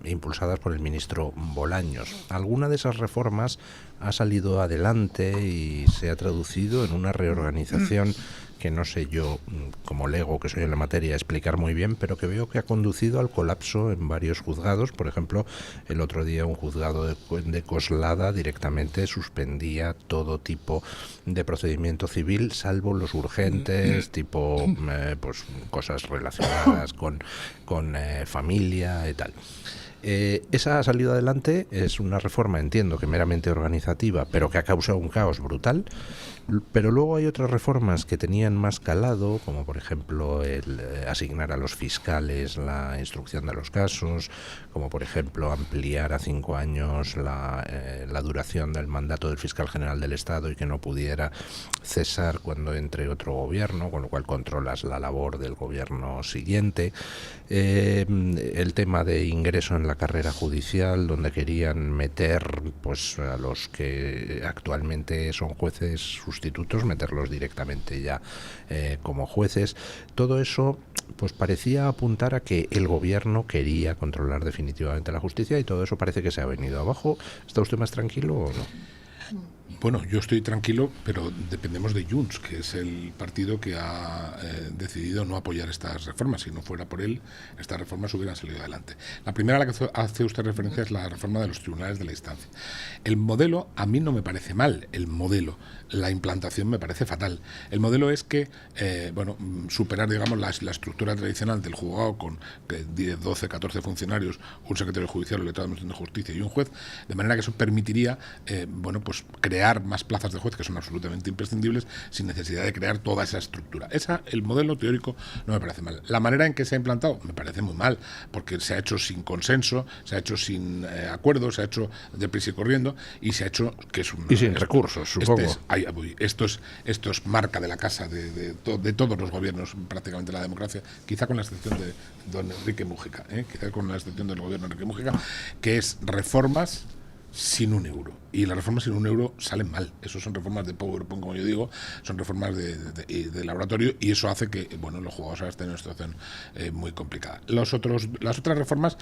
impulsadas por el ministro Bolaños. Alguna de esas reformas ha salido adelante y se ha traducido en una reorganización que no sé yo, como lego que soy en la materia, explicar muy bien, pero que veo que ha conducido al colapso en varios juzgados. Por ejemplo, el otro día un juzgado de Coslada directamente suspendía todo tipo de procedimiento civil, salvo los urgentes, tipo pues cosas relacionadas con familia y tal. Esa ha salido adelante, es una reforma, entiendo que meramente organizativa, pero que ha causado un caos brutal. Pero luego hay otras reformas que tenían más calado, como por ejemplo el asignar a los fiscales la instrucción de los casos, como por ejemplo ampliar a 5 años la duración del mandato del fiscal general del Estado y que no pudiera cesar cuando entre otro gobierno, con lo cual controlas la labor del gobierno siguiente. El tema de ingreso en la carrera judicial, donde querían meter pues a los que actualmente son jueces sustitutos, meterlos directamente ya como jueces. Todo eso pues parecía apuntar a que el gobierno quería controlar definitivamente la justicia, y todo eso parece que se ha venido abajo. ¿Está usted más tranquilo o no? Bueno, yo estoy tranquilo, pero dependemos de Junts, que es el partido que ha decidido no apoyar estas reformas. Si no fuera por él, estas reformas hubieran salido adelante. La primera a la que hace usted referencia es la reforma de los tribunales de la instancia. El modelo a mí no me parece mal, el modelo. La implantación me parece fatal. El modelo es que, superar, digamos, la estructura tradicional del juzgado con 10, 12, 14 funcionarios, un secretario judicial, un letrado de Administración de Justicia y un juez, de manera que eso permitiría, crear más plazas de juez, que son absolutamente imprescindibles, sin necesidad de crear toda esa estructura. El modelo teórico no me parece mal. La manera en que se ha implantado me parece muy mal, porque se ha hecho sin consenso, se ha hecho sin acuerdo, se ha hecho deprisa y corriendo, y se ha hecho que es un... Y sin recursos, supongo. Esto es marca de la casa de todos los gobiernos prácticamente de la democracia, quizá con la excepción de don Enrique Múgica, quizá con la excepción del gobierno de Enrique Múgica, que es reformas sin un euro. Y las reformas sin un euro salen mal. Eso son reformas de PowerPoint, como yo digo, son reformas de laboratorio, y eso hace que los juzgados ahora estén en una situación muy complicada. Las otras reformas,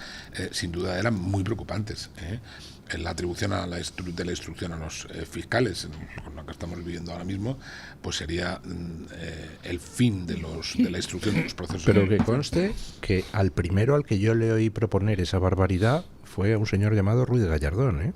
sin duda, eran muy preocupantes. La atribución de la instrucción a los fiscales, con lo que estamos viviendo ahora mismo, pues sería el fin de la instrucción de los procesos. Pero que conste que al primero al que yo le oí proponer esa barbaridad fue a un señor llamado Ruiz de Gallardón.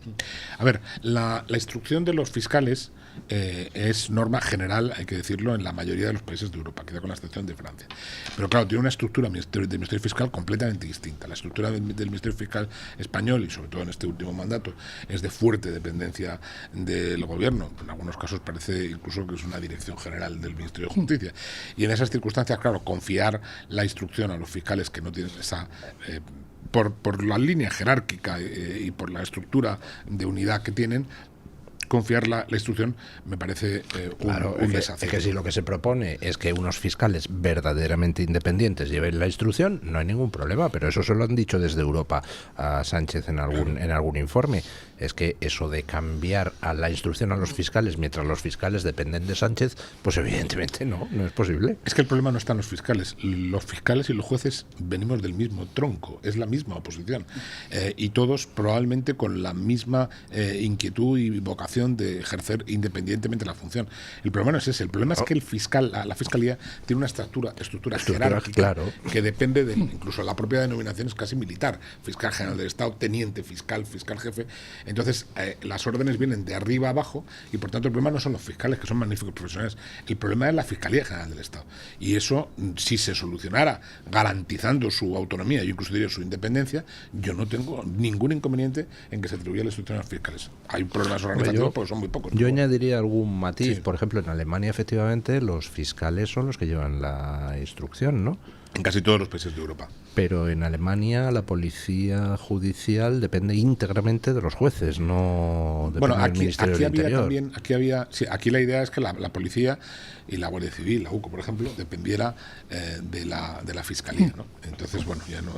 A ver, la instrucción de los fiscales es norma general, hay que decirlo, en la mayoría de los países de Europa, quizá con la excepción de Francia. Pero claro, tiene una estructura del Ministerio Fiscal completamente distinta. La estructura del Ministerio Fiscal español, y sobre todo en este último mandato, es de fuerte dependencia del gobierno. En algunos casos parece incluso que es una dirección general del Ministerio de Justicia. Y en esas circunstancias, claro, confiar la instrucción a los fiscales que no tienen esa... por la línea jerárquica y por la estructura de unidad que tienen, confiar la instrucción me parece un desafío. Es que si lo que se propone es que unos fiscales verdaderamente independientes lleven la instrucción, no hay ningún problema, pero eso se lo han dicho desde Europa a Sánchez en algún informe. Es que eso de cambiar a la instrucción a los fiscales mientras los fiscales dependen de Sánchez, pues evidentemente no es posible. Es que el problema no está en los fiscales. Los fiscales y los jueces venimos del mismo tronco, es la misma oposición, y todos probablemente con la misma inquietud y vocación de ejercer independientemente la función. El problema no es ese, el problema es que la fiscalía tiene una estructura jerárquica, claro, que depende de incluso la propia denominación es casi militar, fiscal general del Estado, teniente fiscal, fiscal jefe. Entonces las órdenes vienen de arriba a abajo, y por tanto el problema no son los fiscales, que son magníficos profesionales, el problema es la Fiscalía General del Estado, y eso, si se solucionara garantizando su autonomía, yo incluso diría su independencia, yo no tengo ningún inconveniente en que se atribuya la instrucción a los fiscales. Hay problemas organizativos, porque son muy pocos. Yo añadiría algún matiz. Sí. Por ejemplo, en Alemania efectivamente los fiscales son los que llevan la instrucción, ¿no? En casi todos los países de Europa. Pero en Alemania la policía judicial depende íntegramente de los jueces, no depende del Ministerio del Interior. Aquí la idea es que la policía y la Guardia Civil, la UCO, por ejemplo, dependiera de la Fiscalía, ¿no? Entonces, ya no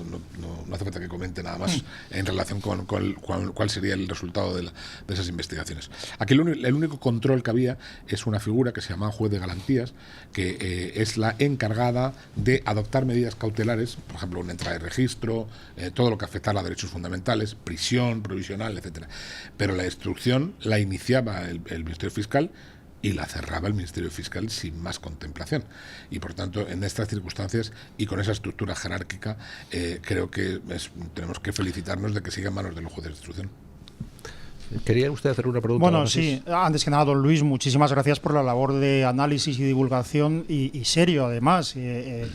hace falta que comente nada más en relación con cuál sería el resultado de esas investigaciones. Aquí el único control que había es una figura que se llama juez de garantías, que es la encargada de adoptar medidas cautelares, por ejemplo, una entrada de registro, todo lo que afectara a derechos fundamentales, prisión provisional, etcétera. Pero la instrucción la iniciaba el Ministerio Fiscal, y la cerraba el Ministerio Fiscal sin más contemplación. Y por tanto, en estas circunstancias y con esa estructura jerárquica, creo que tenemos que felicitarnos de que siga en manos de los jueces de instrucción. ¿Quería usted hacer una pregunta? Bueno, sí. Antes que nada, don Luis, muchísimas gracias por la labor de análisis y divulgación y serio, además,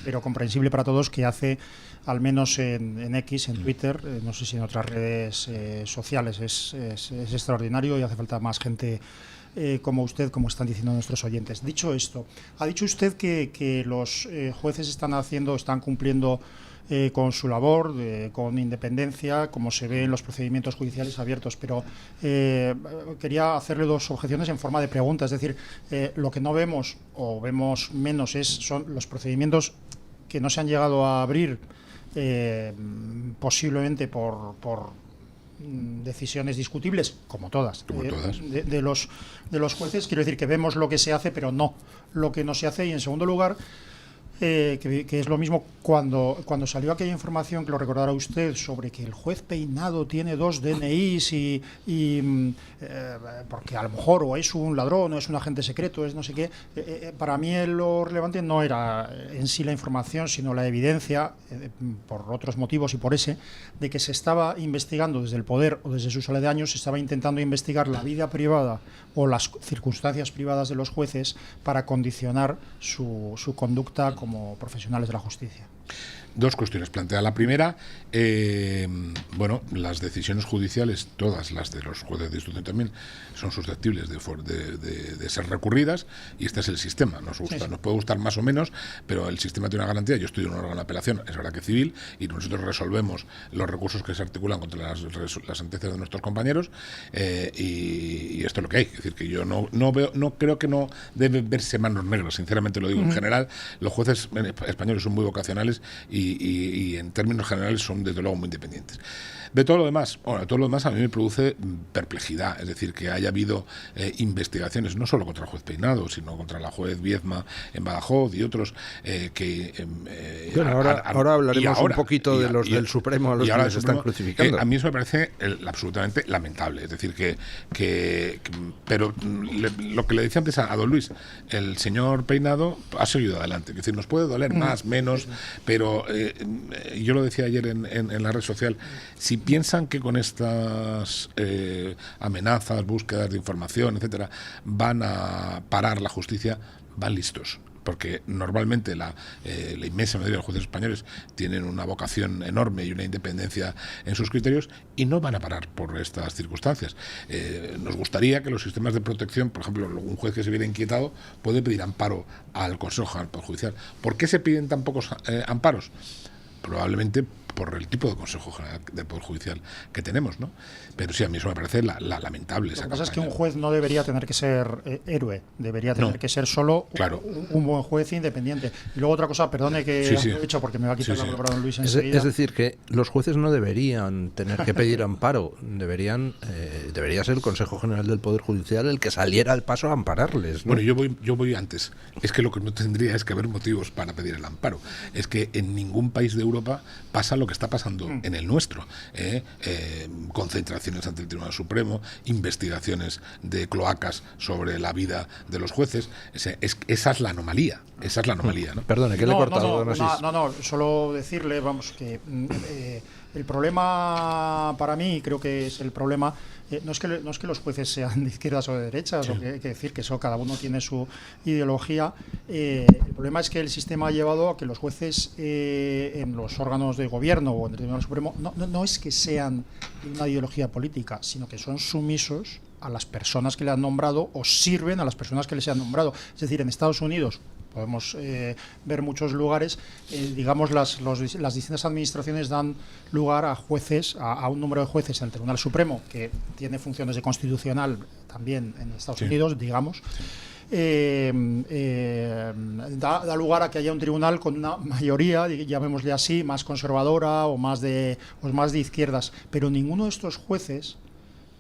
pero comprensible para todos, que hace, al menos en X, en Twitter, no sé si en otras redes sociales. Es extraordinario y hace falta más gente como usted, como están diciendo nuestros oyentes. Dicho esto, ha dicho usted que los jueces están cumpliendo con su labor, con independencia, como se ve en los procedimientos judiciales abiertos, pero quería hacerle dos objeciones en forma de pregunta. Es decir, lo que no vemos o vemos menos son los procedimientos que no se han llegado a abrir, posiblemente por decisiones discutibles, como todas, de los jueces. Quiero decir que vemos lo que se hace, pero no lo que no se hace. Y en segundo lugar, que es lo mismo cuando salió aquella información, que lo recordará usted, sobre que el juez Peinado tiene 2 DNIs porque a lo mejor o es un ladrón o es un agente secreto, es no sé qué. Para mí lo relevante no era en sí la información, sino la evidencia, por otros motivos y por ese, de que se estaba investigando desde el poder o desde sus aledaños, se estaba intentando investigar la vida privada o las circunstancias privadas de los jueces para condicionar su conducta como profesionales de la justicia. Dos cuestiones plantea. La primera, las decisiones judiciales, todas las de los jueces de instrucción también, son susceptibles de ser recurridas, y este es el sistema. Nos puede gustar más o menos, pero el sistema tiene una garantía. Yo estoy en un órgano de apelación, es verdad que civil, y nosotros resolvemos los recursos que se articulan contra las sentencias de nuestros compañeros, y esto es lo que hay. Es decir, que yo no creo que no debe verse manos negras, sinceramente lo digo. En general, los jueces españoles son muy vocacionales y en términos generales son desde luego muy independientes. De todo lo demás, a mí me produce perplejidad, es decir, que haya habido investigaciones no solo contra el juez Peinado, sino contra la juez Viezma en Badajoz y otros ahora hablaremos un poquito de los del Supremo a los que les están crucificando. A mí eso me parece absolutamente lamentable, es decir, pero lo que le decía antes a don Luis, el señor Peinado ha seguido adelante, es decir, nos puede doler más, menos, pero yo lo decía ayer en la red social, si piensan que con estas amenazas, búsquedas de información, etcétera, van a parar la justicia, van listos. Porque normalmente la inmensa mayoría de los jueces españoles tienen una vocación enorme y una independencia en sus criterios, y no van a parar por estas circunstancias. Nos gustaría que los sistemas de protección, por ejemplo, un juez que se viera inquietado puede pedir amparo al Consejo General del Poder Judicial. ¿Por qué se piden tan pocos amparos? Probablemente por el tipo de Consejo General del Poder Judicial que tenemos, ¿no? Pero sí, a mí eso me parece lamentable. Lo que pasa es que un juez no debería tener que ser héroe, debería tener que ser solo un buen juez independiente. Y luego otra cosa, perdone que he hecho porque me va a quitar la palabra don Luis enseguida. Es decir, que los jueces no deberían tener que pedir amparo, debería ser el Consejo General del Poder Judicial el que saliera al paso a ampararles, ¿no? Bueno, yo voy antes. Es que lo que no tendría es que haber motivos para pedir el amparo. Es que en ningún país de Europa pasa lo que está pasando en el nuestro. Concentraciones ante el Tribunal Supremo, investigaciones de cloacas sobre la vida de los jueces. Esa es la anomalía. ¿No? Perdone, que le he cortado. No, solo decirle, que el problema para mí, creo que es el problema, no es que los jueces sean de izquierdas o de derechas, o que hay que decir que cada uno tiene su ideología. El problema es que el sistema ha llevado a que los jueces en los órganos de gobierno o en el Tribunal Supremo no es que sean de una ideología política, sino que son sumisos a las personas que le han nombrado o sirven a las personas que les han nombrado. Es decir, en Estados Unidos podemos ver muchos lugares, digamos, las distintas administraciones dan lugar a jueces, a un número de jueces en el Tribunal Supremo, que tiene funciones de constitucional también en Estados Unidos, digamos. Da lugar a que haya un tribunal con una mayoría, llamémosle así, más conservadora o más de izquierdas, pero ninguno de estos jueces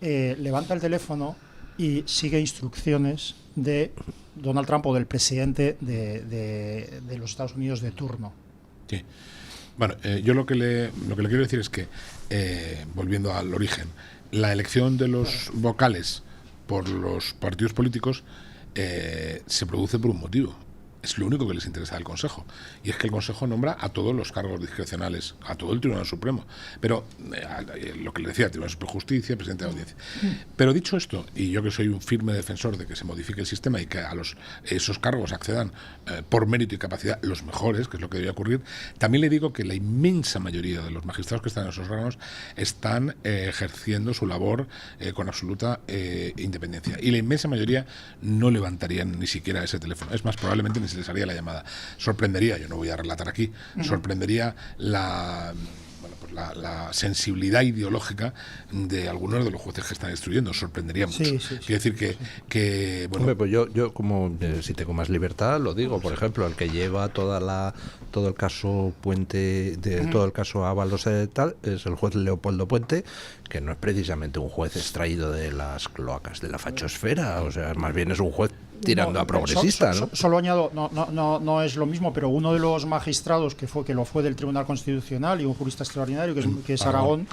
levanta el teléfono y sigue instrucciones de Donald Trump o del presidente de los Estados Unidos de turno. Sí. Bueno, yo lo que le quiero decir es que, volviendo al origen, la elección de los vocales por los partidos políticos se produce por un motivo. Es lo único que les interesa al Consejo. Y es que el Consejo nombra a todos los cargos discrecionales, a todo el Tribunal Supremo. Pero lo que le decía, Tribunal Supremo de Justicia, Presidente de la Audiencia. Pero dicho esto, y yo que soy un firme defensor de que se modifique el sistema y que a esos cargos accedan por mérito y capacidad los mejores, que es lo que debe ocurrir, también le digo que la inmensa mayoría de los magistrados que están en esos órganos están ejerciendo su labor con absoluta independencia. Y la inmensa mayoría no levantarían ni siquiera ese teléfono. Es más, probablemente ni se les haría la llamada. Sorprendería, yo no voy a relatar aquí, sorprendería la sensibilidad ideológica de algunos de los jueces que están instruyendo, sorprendería mucho. Quiero decir que bueno. Hombre, pues yo como si tengo más libertad lo digo, por ejemplo, el que lleva todo el caso Puente, todo el caso Ábalos tal, es el juez Leopoldo Puente, que no es precisamente un juez extraído de las cloacas de la fachosfera, o sea, más bien es un juez tirando a progresista, ¿no? Solo añado, no es lo mismo, pero uno de los magistrados que lo fue del Tribunal Constitucional y un jurista extraordinario que es Aragón,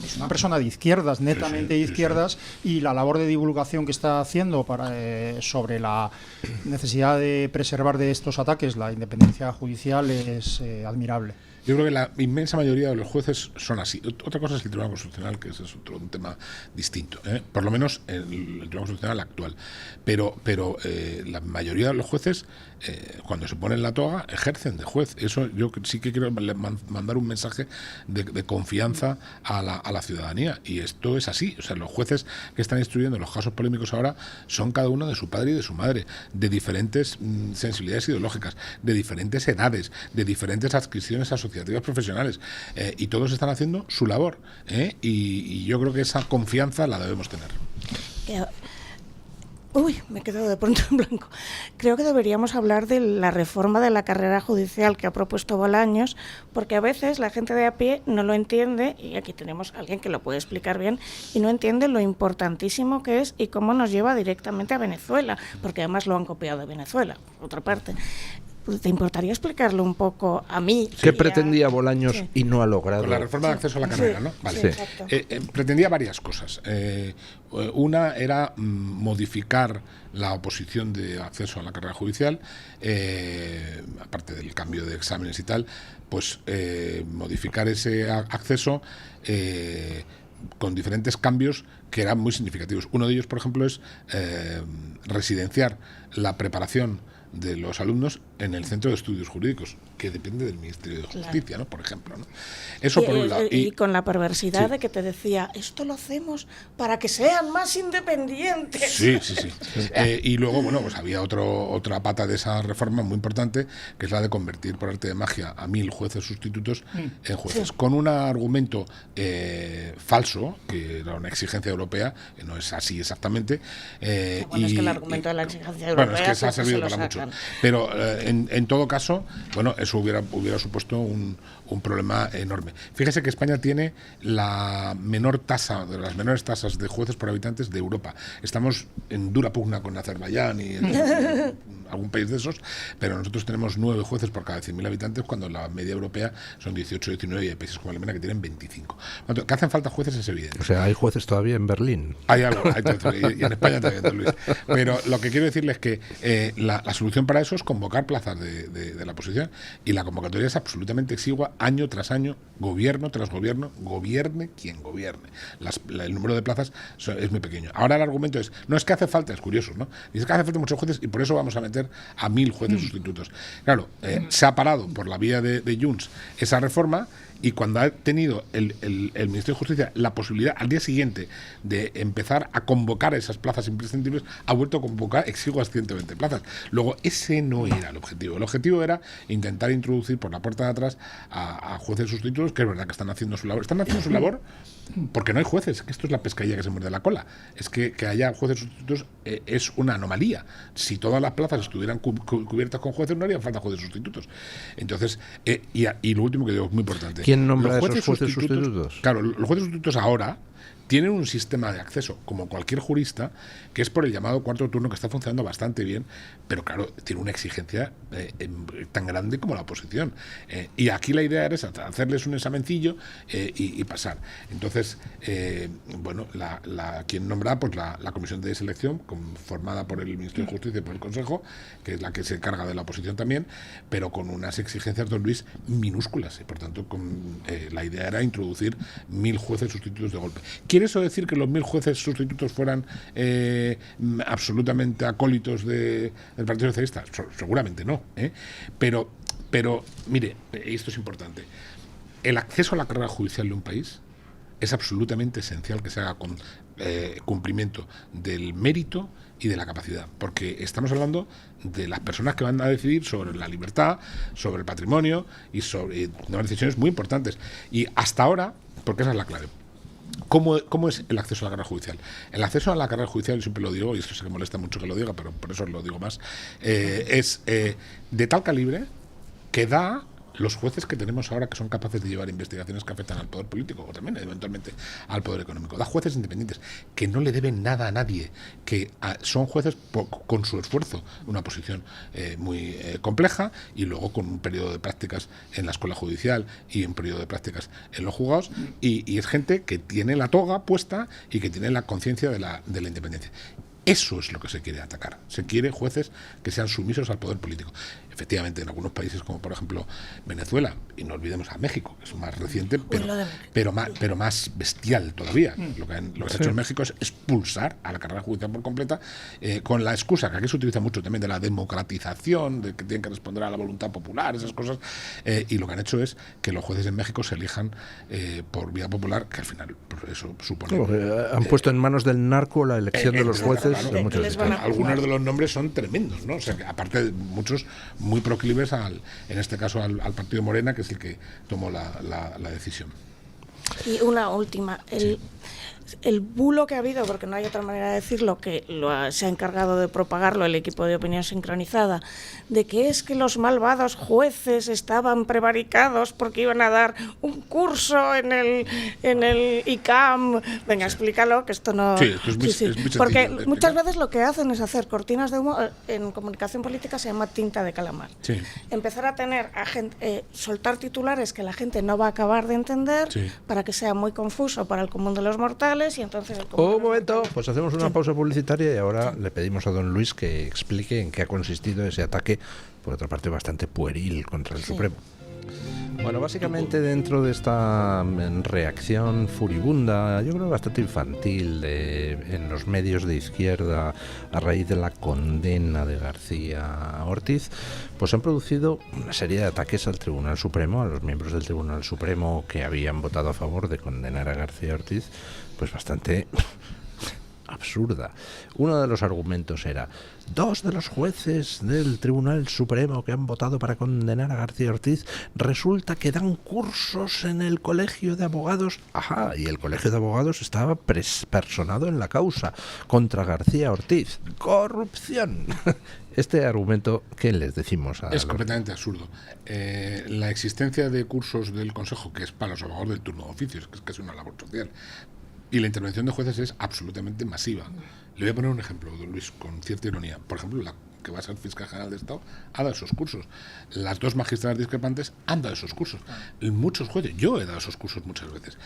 es una persona de izquierdas, netamente de izquierdas, y la labor de divulgación que está haciendo sobre la necesidad de preservar de estos ataques la independencia judicial es admirable. Yo creo que la inmensa mayoría de los jueces son así. Otra cosa es el Tribunal Constitucional, que ese es un tema distinto, por lo menos el Tribunal Constitucional actual. Pero la mayoría de los jueces, cuando se ponen la toga, ejercen de juez. Eso yo sí que quiero mandar un mensaje de confianza a la ciudadanía. Y esto es así. O sea, los jueces que están instruyendo los casos polémicos ahora son cada uno de su padre y de su madre, de diferentes sensibilidades ideológicas, de diferentes edades, de diferentes adscripciones asociativas profesionales, y todos están haciendo su labor, y yo creo que esa confianza la debemos tener. Uy, me he quedado de pronto en blanco. Creo que deberíamos hablar de la reforma de la carrera judicial que ha propuesto Bolaños, porque a veces la gente de a pie no lo entiende, y aquí tenemos a alguien que lo puede explicar bien, y no entiende lo importantísimo que es y cómo nos lleva directamente a Venezuela, porque además lo han copiado de Venezuela, por otra parte. ¿Te importaría explicarlo un poco a mí? ¿Qué pretendía Bolaños y no ha logrado? Con la reforma de acceso a la carrera, ¿no? Vale. Pretendía varias cosas. Una era modificar la oposición de acceso a la carrera judicial, aparte del cambio de exámenes y tal, pues modificar ese acceso con diferentes cambios que eran muy significativos. Uno de ellos, por ejemplo, es residenciar la preparación de los alumnos en el Centro de Estudios Jurídicos, que depende del Ministerio de Justicia, ¿no? Por ejemplo, ¿no? Eso por un lado. Y con la perversidad de que te decía, esto lo hacemos para que sean más independientes. Sí. Y luego, bueno, pues había otra pata de esa reforma muy importante, que es la de convertir por arte de magia a 1000 jueces sustitutos en jueces, con un argumento falso, que era una exigencia europea, que no es así exactamente. Es que el argumento de la exigencia europea, bueno, es que se ha servido para mucho. Pero en todo caso, bueno, eso hubiera supuesto un problema enorme. Fíjese que España tiene la menor tasa, de las menores tasas de jueces por habitantes de Europa. Estamos en dura pugna con Azerbaiyán y algún país de esos, pero nosotros tenemos 9 jueces por cada 100.000 habitantes, cuando la media europea son 18, 19, y hay países como Alemania que tienen 25. Que hacen falta jueces es evidente. O sea, hay jueces todavía en Berlín. Hay algo, y en España también, Luis. Pero lo que quiero decirles es que la solución para eso es convocar plazas de la oposición, y la convocatoria es absolutamente exigua, año tras año, gobierno tras gobierno, gobierne quien gobierne. El número de plazas es muy pequeño. Ahora el argumento no es que hace falta, es curioso, ¿no? Es que hace falta muchos jueces y por eso vamos a meter a 1000 jueces sustitutos. Claro, se ha parado por la vía de Junts esa reforma, y cuando ha tenido el Ministerio de Justicia la posibilidad al día siguiente de empezar a convocar esas plazas imprescindibles, ha vuelto a convocar exiguas 120 plazas. Luego, ese no era el objetivo. El objetivo era intentar introducir por la puerta de atrás a jueces sustitutos, que es verdad que están haciendo su labor. Están haciendo su labor porque no hay jueces, que esto es la pescadilla que se muerde la cola. Es que haya jueces sustitutos es una anomalía. Si todas las plazas estuvieran cubiertas con jueces, no haría falta jueces sustitutos. Entonces, y lo último que digo, muy importante. ¿Quién nombra esos jueces sustitutos? Claro, los jueces sustitutos ahora tienen un sistema de acceso, como cualquier jurista, que es por el llamado cuarto turno, que está funcionando bastante bien, pero claro, tiene una exigencia tan grande como la oposición. Y aquí la idea es hacerles un examencillo y pasar. Entonces, bueno, quien nombra pues la comisión de selección, formada por el Ministerio de Justicia y por el Consejo, que es la que se encarga de la oposición también, pero con unas exigencias, don Luis, minúsculas. Y por tanto, la idea era introducir 1000 jueces sustitutos de golpe. ¿Quiere eso decir que los 1000 jueces sustitutos fueran absolutamente acólitos del Partido Socialista? Seguramente no. Pero, mire, esto es importante. El acceso a la carrera judicial de un país es absolutamente esencial que se haga con cumplimiento del mérito y de la capacidad, porque estamos hablando de las personas que van a decidir sobre la libertad, sobre el patrimonio y sobre unas decisiones muy importantes. Y hasta ahora, porque esa es la clave, ¿cómo es el acceso a la carrera judicial? El acceso a la carrera judicial, yo siempre lo digo, y esto sé que molesta mucho que lo diga, pero por eso lo digo más, es de tal calibre que da los jueces que tenemos ahora, que son capaces de llevar investigaciones que afectan al poder político o también eventualmente al poder económico. Da jueces independientes que no le deben nada a nadie, que son jueces con su esfuerzo, una posición muy compleja, y luego con un periodo de prácticas en la escuela judicial y un periodo de prácticas en los juzgados, y es gente que tiene la toga puesta y que tiene la conciencia de la independencia. Eso es lo que se quiere atacar. Se quiere jueces que sean sumisos al poder político. Efectivamente, en algunos países, como por ejemplo Venezuela, y no olvidemos a México, que es más reciente, pero más bestial todavía. Lo que se ha hecho en México es expulsar a la carrera judicial por completa, con la excusa, que aquí se utiliza mucho también, de la democratización, de que tienen que responder a la voluntad popular, esas cosas, y lo que han hecho es que los jueces en México se elijan por vía popular, que al final pues, eso supone... han puesto en manos del narco la elección de los jueces. Claro, algunos de los nombres son tremendos, ¿no? O sea, que aparte de muchos muy proclives en este caso al partido Morena, que es el que tomó la decisión. Y una última, el bulo que ha habido, porque no hay otra manera de decirlo, que se ha encargado de propagarlo el equipo de opinión sincronizada, de que es que los malvados jueces estaban prevaricados porque iban a dar un curso en el ICAM. Venga, explícalo, que esto no... Sí, esto es muy sencillo. Porque muchas veces lo que hacen es hacer cortinas de humo. En comunicación política se llama tinta de calamar. Sí. Empezar a tener soltar titulares que la gente no va a acabar de entender, para que sea muy confuso para el común de los mortales. Y entonces un momento, pues hacemos una pausa publicitaria y ahora le pedimos a don Luis que explique en qué ha consistido ese ataque, por otra parte bastante pueril, contra el Supremo. Bueno, básicamente dentro de esta reacción furibunda, yo creo bastante infantil, en los medios de izquierda a raíz de la condena de García Ortiz, pues han producido una serie de ataques al Tribunal Supremo, a los miembros del Tribunal Supremo que habían votado a favor de condenar a García Ortiz, pues bastante absurda. Uno de los argumentos era: 2 de los jueces del Tribunal Supremo que han votado para condenar a García Ortiz resulta que dan cursos en el Colegio de Abogados. Ajá, y el Colegio de Abogados estaba personado en la causa contra García Ortiz. ¡Corrupción! Este argumento, ¿qué les decimos a Es completamente absurdo. La existencia de cursos del Consejo, que es para los abogados del turno de oficios, que es casi una labor social, y la intervención de jueces es absolutamente masiva. Le voy a poner un ejemplo, don Luis, con cierta ironía. Por ejemplo, la que va a ser fiscal general de Estado ha dado esos cursos. Las 2 magistradas discrepantes han dado esos cursos. Muchos jueces, yo he dado esos cursos muchas veces.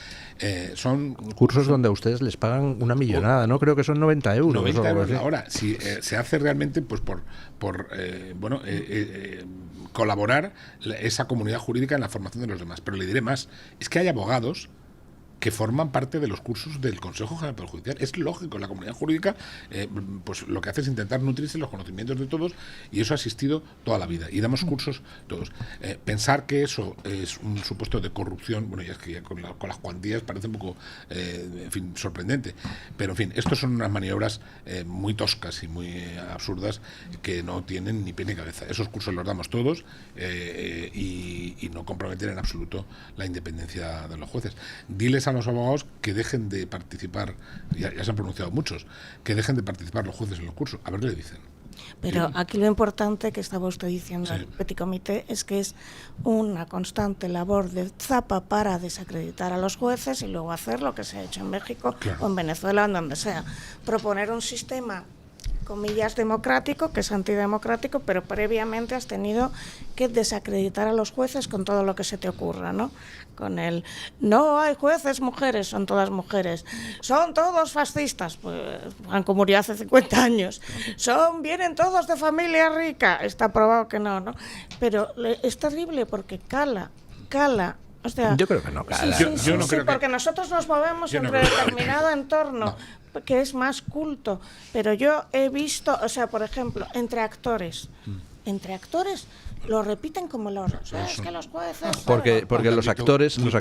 Son cursos donde a ustedes les pagan una millonada, ¿no? Creo que son 90 euros. 90 euros la hora. Si se hace realmente pues por colaborar esa comunidad jurídica en la formación de los demás. Pero le diré más, es que hay abogados que forman parte de los cursos del Consejo General del Poder Judicial. Es lógico, la comunidad jurídica pues lo que hace es intentar nutrirse los conocimientos de todos, y eso ha existido toda la vida, y damos cursos todos. Pensar que eso es un supuesto de corrupción, bueno, ya es que ya con las cuantías parece un poco sorprendente, pero en fin, estos son unas maniobras muy toscas y muy absurdas que no tienen ni pie ni cabeza. Esos cursos los damos todos y no comprometen en absoluto la independencia de los jueces. Diles a los abogados que dejen de participar, ya se han pronunciado muchos, que dejen de participar los jueces en los cursos. A ver qué le dicen. Pero Sí. aquí lo importante que estaba usted diciendo Sí. el Petit Comité es que es una constante labor de zapa para desacreditar a los jueces y luego hacer lo que se ha hecho en México Claro. o en Venezuela o en donde sea. Proponer un sistema, comillas, democrático, que es antidemocrático, pero previamente has tenido que desacreditar a los jueces con todo lo que se te ocurra, ¿no? Con el, no hay jueces mujeres, son todas mujeres, son todos fascistas, pues Franco murió hace 50 años, vienen todos de familia rica, está probado que no, ¿no? Pero es terrible porque cala, o sea, Yo creo que no cala. Yo no creo que- porque nosotros nos movemos Yo no entre creo que- determinado entorno que es más culto, pero yo he visto, o sea, por ejemplo, entre actores lo repiten como loros. Es que los jueces... Porque Un los ámbito actores muy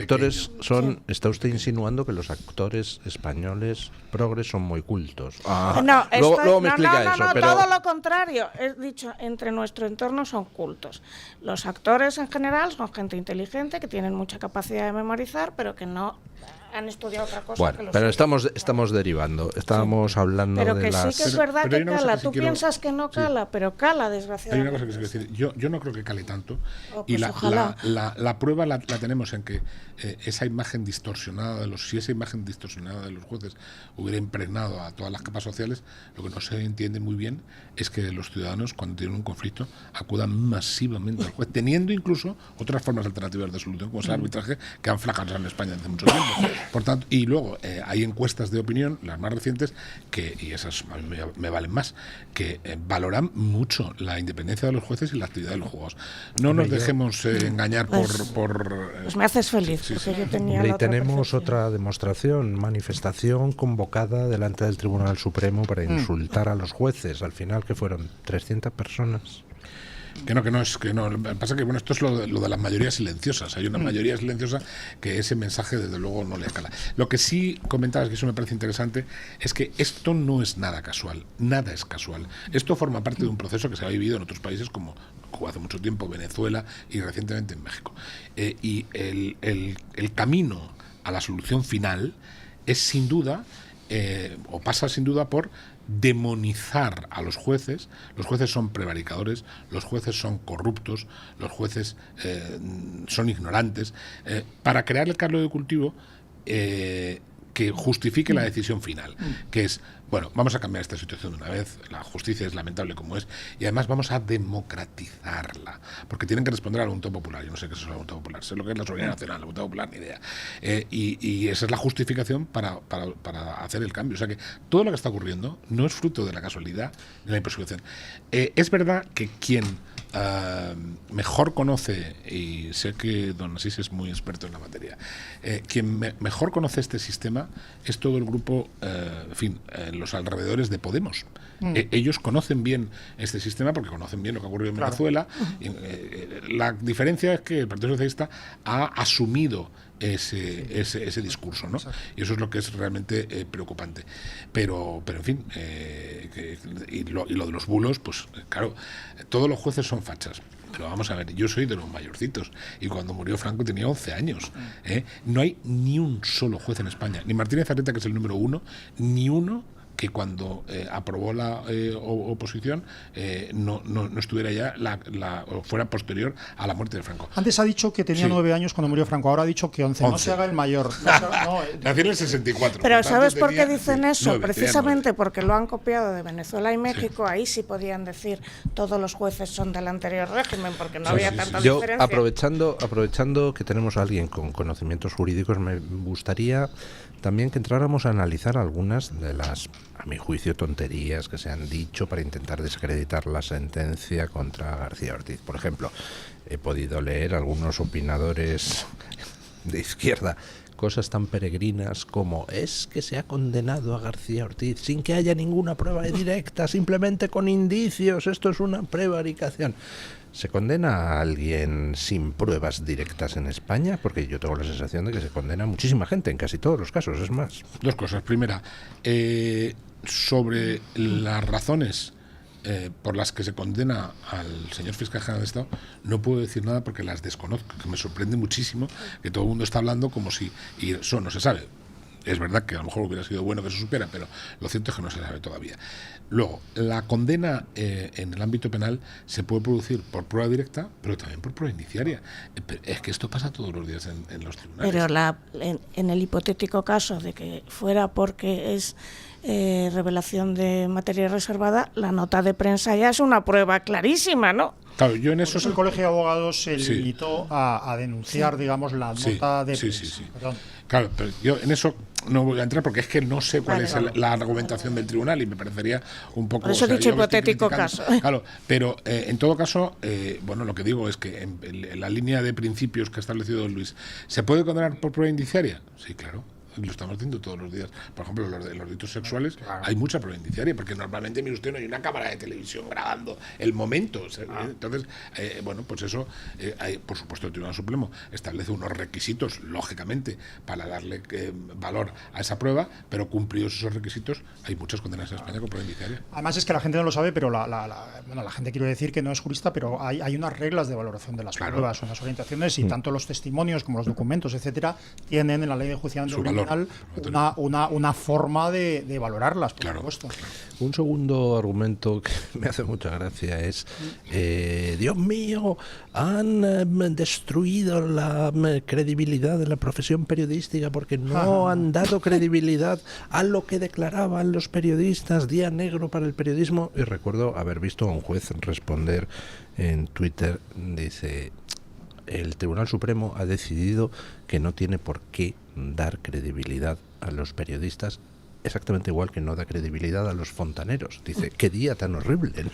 son, Sí. está usted insinuando que los actores españoles progres son muy cultos. No, Luego me explica eso, pero todo lo contrario. He dicho, entre nuestro entorno son cultos. Los actores en general son gente inteligente que tienen mucha capacidad de memorizar, pero que no han estudiado otra cosa que bueno, los pero suyos. estamos derivando. Estábamos hablando Pero de que las sí que es Pero- verdad pero hay que una cosa cala. que sí Tú quiero- piensas que no cala, pero cala, Hay desgraciadamente. una cosa que se quiere decir. Yo no creo que cale tanto. Oh, Y pues ojalá. la prueba la tenemos en que esa imagen distorsionada si esa imagen distorsionada de los jueces hubiera impregnado a todas las capas sociales, lo que no se entiende muy bien es que los ciudadanos, cuando tienen un conflicto, acudan masivamente al juez, teniendo incluso otras formas alternativas de solución, como es el arbitraje, que han fracasado en España hace mucho tiempo. Por tanto, y luego hay encuestas de opinión, las más recientes, y esas a mí me valen más, que valoran mucho la independencia de los jueces y la actividad de los juzgados. No nos dejemos engañar por Pues me haces feliz, sí, porque sí. yo tenía Hombre, la y otra tenemos percepción. otra demostración, manifestación convocada delante del Tribunal Supremo para insultar a los jueces. Al final, que fueron 300 personas. Que no. Lo que pasa que bueno, esto es lo de las mayorías silenciosas. Hay una mayoría silenciosa que ese mensaje desde luego no le cala. Lo que sí comentabas, que eso me parece interesante, es que esto no es nada casual. Nada es casual. Esto forma parte de un proceso que se ha vivido en otros países como Cuba hace mucho tiempo, Venezuela y recientemente en México. Y el camino a la solución final es sin duda, o pasa sin duda por demonizar a los jueces. Los jueces son prevaricadores, los jueces son corruptos, los jueces son ignorantes, para crear el caldo de cultivo que justifique la decisión final, que es, bueno, vamos a cambiar esta situación de una vez, la justicia es lamentable como es, y además vamos a democratizarla, porque tienen que responder a la voluntad popular. Yo no sé qué es la voluntad popular, sé lo que es la soberanía nacional, la voluntad popular, ni idea. Y esa es la justificación para hacer el cambio. O sea que todo lo que está ocurriendo no es fruto de la casualidad ni de la improvisación. Es verdad que quien mejor conoce, y sé que don Asís es muy experto en la materia, quien mejor conoce este sistema es todo el grupo, los alrededores de Podemos. Ellos conocen bien este sistema porque conocen bien lo que ha ocurrido en Venezuela. La diferencia es que el Partido Socialista ha asumido ese discurso, ¿no? Y eso es lo que es realmente preocupante. Pero en fin, y lo de los bulos, pues claro, todos los jueces son fachas. Pero vamos a ver, yo soy de los mayorcitos y cuando murió Franco tenía 11 años. No hay ni un solo juez en España, ni Martínez Arrieta, que es el número 1, ni uno que cuando aprobó la oposición no estuviera ya o fuera posterior a la muerte de Franco. Antes ha dicho que tenía 9 años cuando murió Franco, ahora ha dicho que 11. No se haga el mayor. Nació en el 64. Pero por tanto, ¿sabes por qué tenía dicen eso? 9, Precisamente porque lo han copiado de Venezuela y México. Ahí sí podían decir todos los jueces son del anterior régimen, porque no había tanta Yo, diferencia. aprovechando que tenemos a alguien con conocimientos jurídicos, me gustaría también que entráramos a analizar algunas de las, a mi juicio, tonterías que se han dicho para intentar desacreditar la sentencia contra García Ortiz. Por ejemplo, he podido leer algunos opinadores de izquierda cosas tan peregrinas como es que se ha condenado a García Ortiz sin que haya ninguna prueba directa, simplemente con indicios, esto es una prevaricación. ¿Se condena a alguien sin pruebas directas en España? Porque yo tengo la sensación de que se condena a muchísima gente, en casi todos los casos, es más. Dos cosas. Primera, sobre las razones por las que se condena al señor fiscal general de Estado, no puedo decir nada porque las desconozco, que me sorprende muchísimo que todo el mundo está hablando como si... Y eso no se sabe. Es verdad que a lo mejor hubiera sido bueno que se supiera, pero lo cierto es que no se sabe todavía. Luego, la condena en el ámbito penal se puede producir por prueba directa, pero también por prueba indiciaria. Es que esto pasa todos los días en los tribunales. Pero en el hipotético caso de que fuera porque es revelación de materia reservada, la nota de prensa ya es una prueba clarísima, ¿no? Claro, yo en eso... Pues el Colegio de Abogados se limitó a denunciar, digamos, la nota de prensa. Sí. Perdón. Claro, pero yo en eso no voy a entrar porque es que no sé cuál es la argumentación del tribunal y me parecería un poco... Por eso he dicho hipotético caso. Claro, pero en todo caso, bueno, lo que digo es que en la línea de principios que ha establecido Luis, ¿se puede condenar por prueba indiciaria? Sí, claro. Lo estamos haciendo todos los días. Por ejemplo, los delitos sexuales, hay mucha prueba indiciaria, porque normalmente, mire usted, no hay una cámara de televisión grabando el momento. Entonces, bueno, pues eso, por supuesto, el Tribunal Supremo establece unos requisitos, lógicamente, para darle valor a esa prueba, pero cumplidos esos requisitos, hay muchas condenas en España con prueba indiciaria. Además, es que la gente no lo sabe, pero la gente, quiero decir que no es jurista, pero hay unas reglas de valoración de las pruebas, unas orientaciones, y tanto los testimonios como los documentos, etcétera, tienen en la ley de enjuiciamiento criminal una forma de valorarlas, por supuesto. Un segundo argumento que me hace mucha gracia es, Dios mío, han destruido la credibilidad de la profesión periodística porque no han dado credibilidad a lo que declaraban los periodistas, día negro para el periodismo. Y recuerdo haber visto a un juez responder en Twitter, dice: el Tribunal Supremo ha decidido que no tiene por qué dar credibilidad a los periodistas, exactamente igual que no da credibilidad a los fontaneros. Dice, qué día tan horrible, ¿no?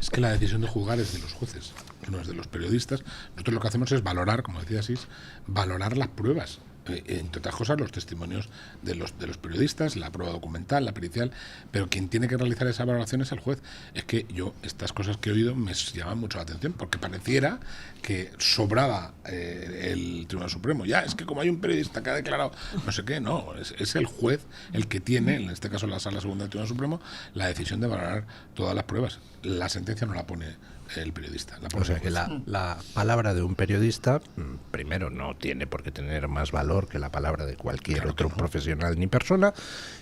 Es que la decisión de juzgar es de los jueces, no es de los periodistas. Nosotros lo que hacemos es valorar, como decía Asís, valorar las pruebas. Entre otras cosas, los testimonios de los periodistas, la prueba documental, la pericial, pero quien tiene que realizar esa valoración es el juez. Es que yo, estas cosas que he oído me llaman mucho la atención, porque pareciera que sobraba el Tribunal Supremo. Ya, es que como hay un periodista que ha declarado no sé qué, no, es el juez el que tiene, en este caso la Sala Segunda del Tribunal Supremo, la decisión de valorar todas las pruebas. La sentencia no la pone el periodista. O sea que la palabra de un periodista, primero, no tiene por qué tener más valor que la palabra de cualquier otro profesional ni persona,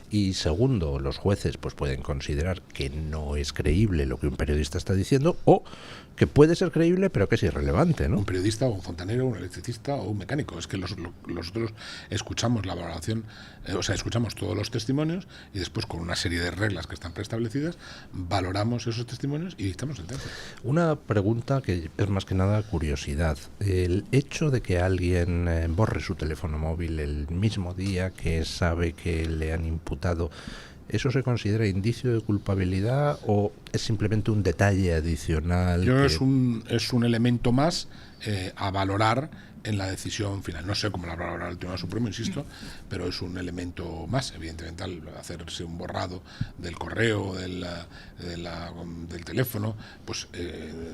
y segundo, los jueces pues pueden considerar que no es creíble lo que un periodista está diciendo, o que puede ser creíble pero que es irrelevante, ¿no? Un periodista o un fontanero, un electricista o un mecánico. Es que nosotros escuchamos la valoración, o sea, escuchamos todos los testimonios y después, con una serie de reglas que están preestablecidas, valoramos esos testimonios y dictamos sentencia. Una pregunta que es más que nada curiosidad. El hecho de que alguien borre su teléfono móvil el mismo día que sabe que le han imputado, ¿eso se considera indicio de culpabilidad o es simplemente un detalle adicional? Es un elemento más a valorar en la decisión final. No sé cómo la va a valorar el Tribunal Supremo, insisto, pero es un elemento más, evidentemente, al hacerse un borrado del correo, del teléfono, pues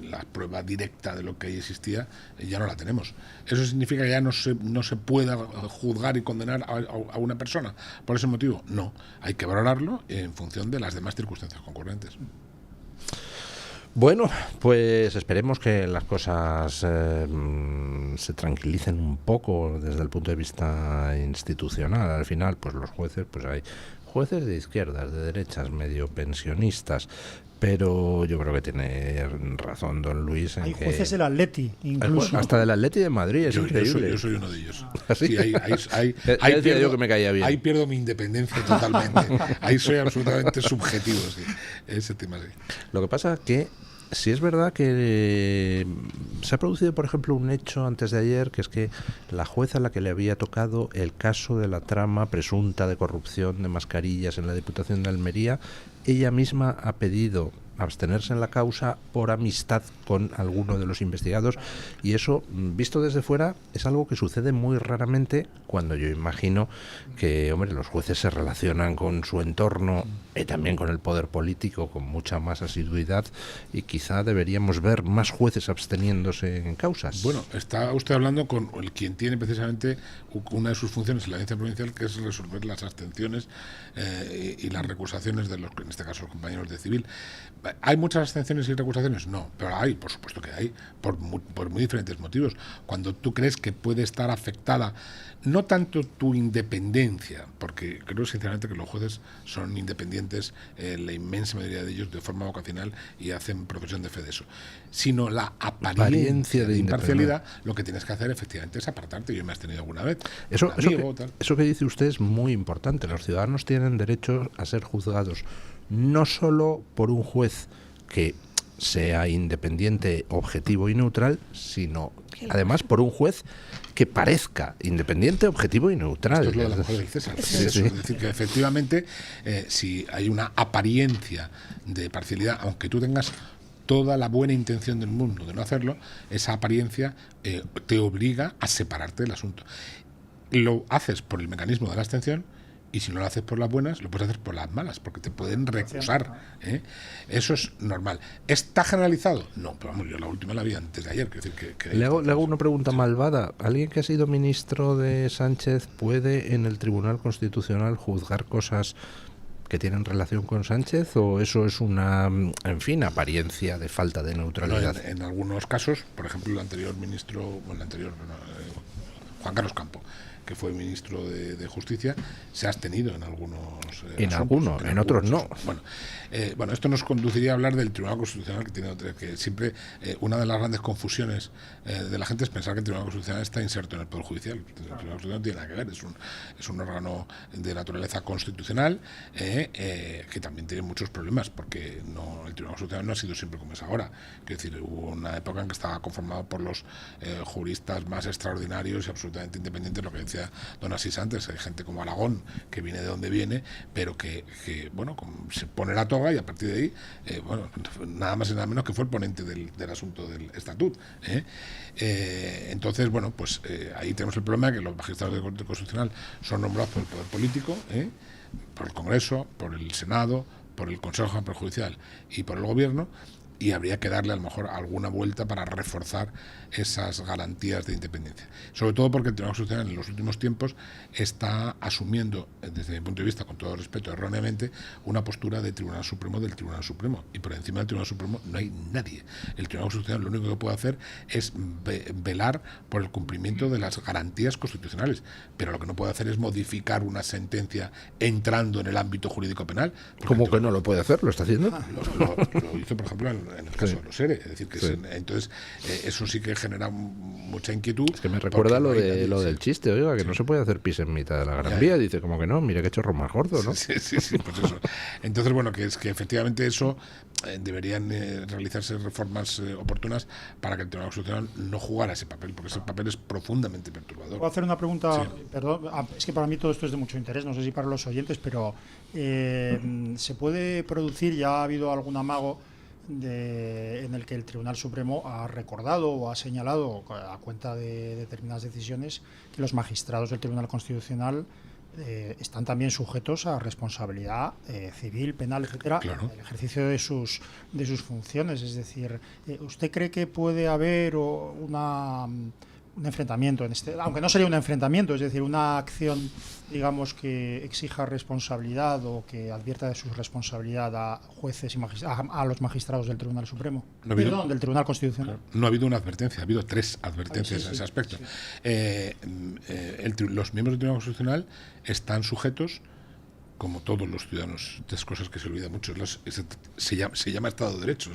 la prueba directa de lo que ahí existía ya no la tenemos. ¿Eso significa que ya no se pueda juzgar y condenar a una persona por ese motivo? No, hay que valorarlo en función de las demás circunstancias concurrentes. Bueno, pues esperemos que las cosas se tranquilicen un poco desde el punto de vista institucional. Al final, pues los jueces, pues hay jueces de izquierdas, de derechas, medio pensionistas, pero yo creo que tiene razón don Luis en hay que... jueces del Atleti, incluso. Hasta del Atleti de Madrid, es increíble. Yo soy uno de ellos. ¿Sí? Sí, decía yo que me caía bien. Ahí pierdo mi independencia totalmente. Ahí soy absolutamente subjetivo, sí. Ese tema, sí. Lo que pasa es que sí es verdad que se ha producido, por ejemplo, un hecho antes de ayer, que es que la jueza a la que le había tocado el caso de la trama presunta de corrupción de mascarillas en la Diputación de Almería, ella misma ha pedido abstenerse en la causa por amistad con alguno de los investigados, y eso, visto desde fuera, es algo que sucede muy raramente, cuando yo imagino que, hombre, los jueces se relacionan con su entorno y también con el poder político con mucha más asiduidad, y quizá deberíamos ver más jueces absteniéndose en causas. Bueno, está usted hablando con quien tiene precisamente una de sus funciones en la Audiencia Provincial, que es resolver las abstenciones y las recusaciones de los, en este caso, los compañeros de civil. ¿Hay muchas abstenciones y recusaciones? No, pero hay, por supuesto que hay, por muy diferentes motivos. Cuando tú crees que puede estar afectada no tanto tu independencia, porque creo sinceramente que los jueces son independientes, la inmensa mayoría de ellos de forma vocacional y hacen profesión de fe de eso, sino la apariencia de imparcialidad. Lo que tienes que hacer efectivamente es apartarte. Yo me has tenido alguna vez. Eso que dice usted es muy importante. Los ciudadanos tienen derecho a ser juzgados no solo por un juez que sea independiente, objetivo y neutral, sino además por un juez que parezca independiente, objetivo y neutral. Esto es lo de la mujer del César. Es decir, que efectivamente, si hay una apariencia de parcialidad, aunque tú tengas toda la buena intención del mundo de no hacerlo, esa apariencia te obliga a separarte del asunto. Lo haces por el mecanismo de la abstención, y si no lo haces por las buenas, lo puedes hacer por las malas, porque te pueden recusar. Eso es normal. ¿Está generalizado? No, pero vamos, yo la última la vi antes de ayer. Le hago una pregunta malvada. ¿Alguien que ha sido ministro de Sánchez puede en el Tribunal Constitucional juzgar cosas que tienen relación con Sánchez, o eso es una, en fin, apariencia de falta de neutralidad? No, en algunos casos, por ejemplo, el anterior Juan Carlos Campo, que fue ministro de Justicia, se ha abstenido en algunos en otros no. Bueno, esto nos conduciría a hablar del Tribunal Constitucional, que siempre una de las grandes confusiones de la gente es pensar que el Tribunal Constitucional está inserto en el Poder Judicial. El Tribunal Constitucional no tiene nada que ver, es un órgano de naturaleza constitucional que también tiene muchos problemas, porque el Tribunal Constitucional no ha sido siempre como es ahora. Quiero decir, hubo una época en que estaba conformado por los juristas más extraordinarios y absolutamente independientes, lo que decía don Asís antes. Hay gente como Aragón, que viene de donde viene, pero que se pone la toga y a partir de ahí, nada más y nada menos que fue el ponente del asunto del estatut. Entonces, ahí tenemos el problema de que los magistrados del Corte Constitucional son nombrados por el poder político, por el Congreso, por el Senado, por el Consejo General Judicial y por el Gobierno, y habría que darle a lo mejor alguna vuelta para reforzar esas garantías de independencia. Sobre todo porque el Tribunal Constitucional en los últimos tiempos está asumiendo, desde mi punto de vista, con todo respeto, erróneamente, una postura de Tribunal Supremo del Tribunal Supremo. Y por encima del Tribunal Supremo no hay nadie. El Tribunal Constitucional lo único que puede hacer es velar por el cumplimiento de las garantías constitucionales. Pero lo que no puede hacer es modificar una sentencia entrando en el ámbito jurídico penal. ¿Cómo que no lo puede hacer? ¿Lo está haciendo? Lo hizo, por ejemplo, en el caso de los ERE. Es decir, que entonces eso sí que genera mucha inquietud. Es que me recuerda lo del chiste, oiga, que no se puede hacer pis en mitad de la Gran Vía. Dice, como que no, mira qué chorro más gordo, ¿no? Sí, pues eso. Entonces, que efectivamente eso deberían realizarse reformas oportunas para que el Tribunal Constitucional no jugara ese papel, porque ese papel es profundamente perturbador. Puedo hacer una pregunta, perdón, es que para mí todo esto es de mucho interés, no sé si para los oyentes, pero se puede producir, ya ha habido algún amago en el que el Tribunal Supremo ha recordado o ha señalado, a cuenta de determinadas decisiones, que los magistrados del Tribunal Constitucional están también sujetos a responsabilidad civil, penal, etcétera, claro, en el ejercicio de sus funciones. Es decir, ¿usted cree que puede haber un enfrentamiento aunque no sería un enfrentamiento, es decir, una acción, digamos, que exija responsabilidad o que advierta de su responsabilidad a jueces y a los magistrados del Tribunal Supremo, del Tribunal Constitucional? No ha habido una advertencia, ha habido 3 advertencias en ese aspecto. Sí. Los miembros del Tribunal Constitucional están sujetos, como todos los ciudadanos, estas cosas que se olvida mucho, se llama Estado de Derecho,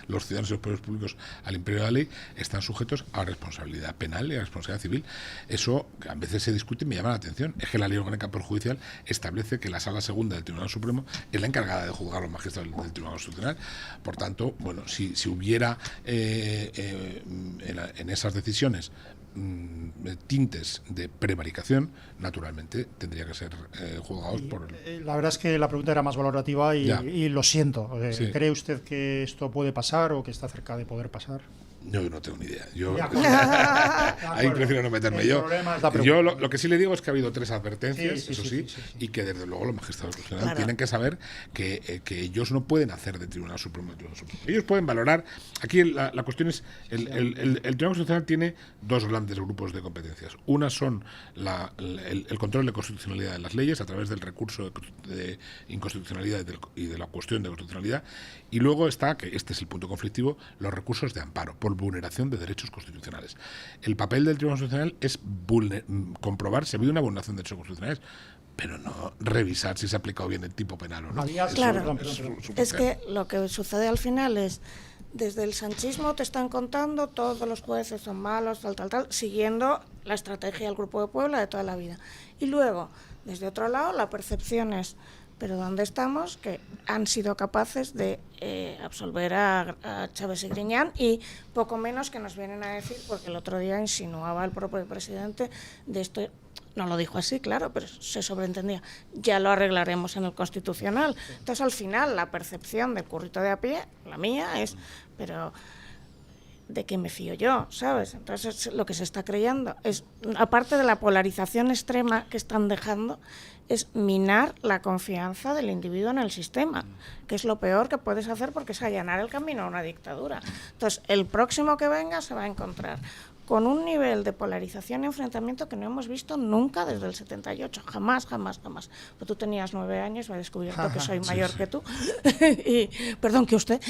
los ciudadanos y los poderes públicos al imperio de la ley están sujetos a responsabilidad penal y a responsabilidad civil. Eso a veces se discute y me llama la atención. Es que la Ley Orgánica Perjudicial establece que la Sala Segunda del Tribunal Supremo es la encargada de juzgar a los magistrados del Tribunal Constitucional. Por tanto, si hubiera en esas decisiones tintes de prevaricación, naturalmente tendría que ser juzgados por... La verdad es que la pregunta era más valorativa y lo siento. Sí. ¿Cree usted que esto puede pasar o que está cerca de poder pasar? Yo no tengo ni idea. Yo Ya, ahí prefiero no meterme. Yo lo que sí le digo es que ha habido 3 advertencias, sí, y que desde luego los magistrados constitucionales tienen que saber que ellos no pueden hacer de Tribunal Supremo. Ellos pueden valorar. Aquí la cuestión es el Tribunal Constitucional tiene 2 grandes grupos de competencias. Una son el control de constitucionalidad de las leyes a través del recurso de inconstitucionalidad y de la cuestión de constitucionalidad, y luego está, que este es el punto conflictivo, los recursos de amparo por vulneración de derechos constitucionales. El papel del Tribunal Constitucional es comprobar si ha habido una vulneración de derechos constitucionales, pero no revisar si se ha aplicado bien el tipo penal o no. Claro, es que lo que sucede al final es, desde el sanchismo te están contando todos los jueces son malos, tal, siguiendo la estrategia del Grupo de Puebla de toda la vida. Y luego, desde otro lado, la percepción es, pero ¿dónde estamos? Que han sido capaces de absolver a Chávez y Griñán, y poco menos que nos vienen a decir, porque el otro día insinuaba el propio presidente de esto, no lo dijo así, claro, pero se sobreentendía, ya lo arreglaremos en el Constitucional. Entonces, al final, la percepción del currito de a pie, la mía, es, pero ¿de qué me fío yo? ¿Sabes? Entonces, lo que se está creyendo es, aparte de la polarización extrema que están dejando, es minar la confianza del individuo en el sistema, que es lo peor que puedes hacer, porque es allanar el camino a una dictadura. Entonces, el próximo que venga se va a encontrar con un nivel de polarización y enfrentamiento que no hemos visto nunca desde el 78, jamás. Pues tú tenías 9 años, me he descubierto que soy mayor que tú, y, perdón, que usted,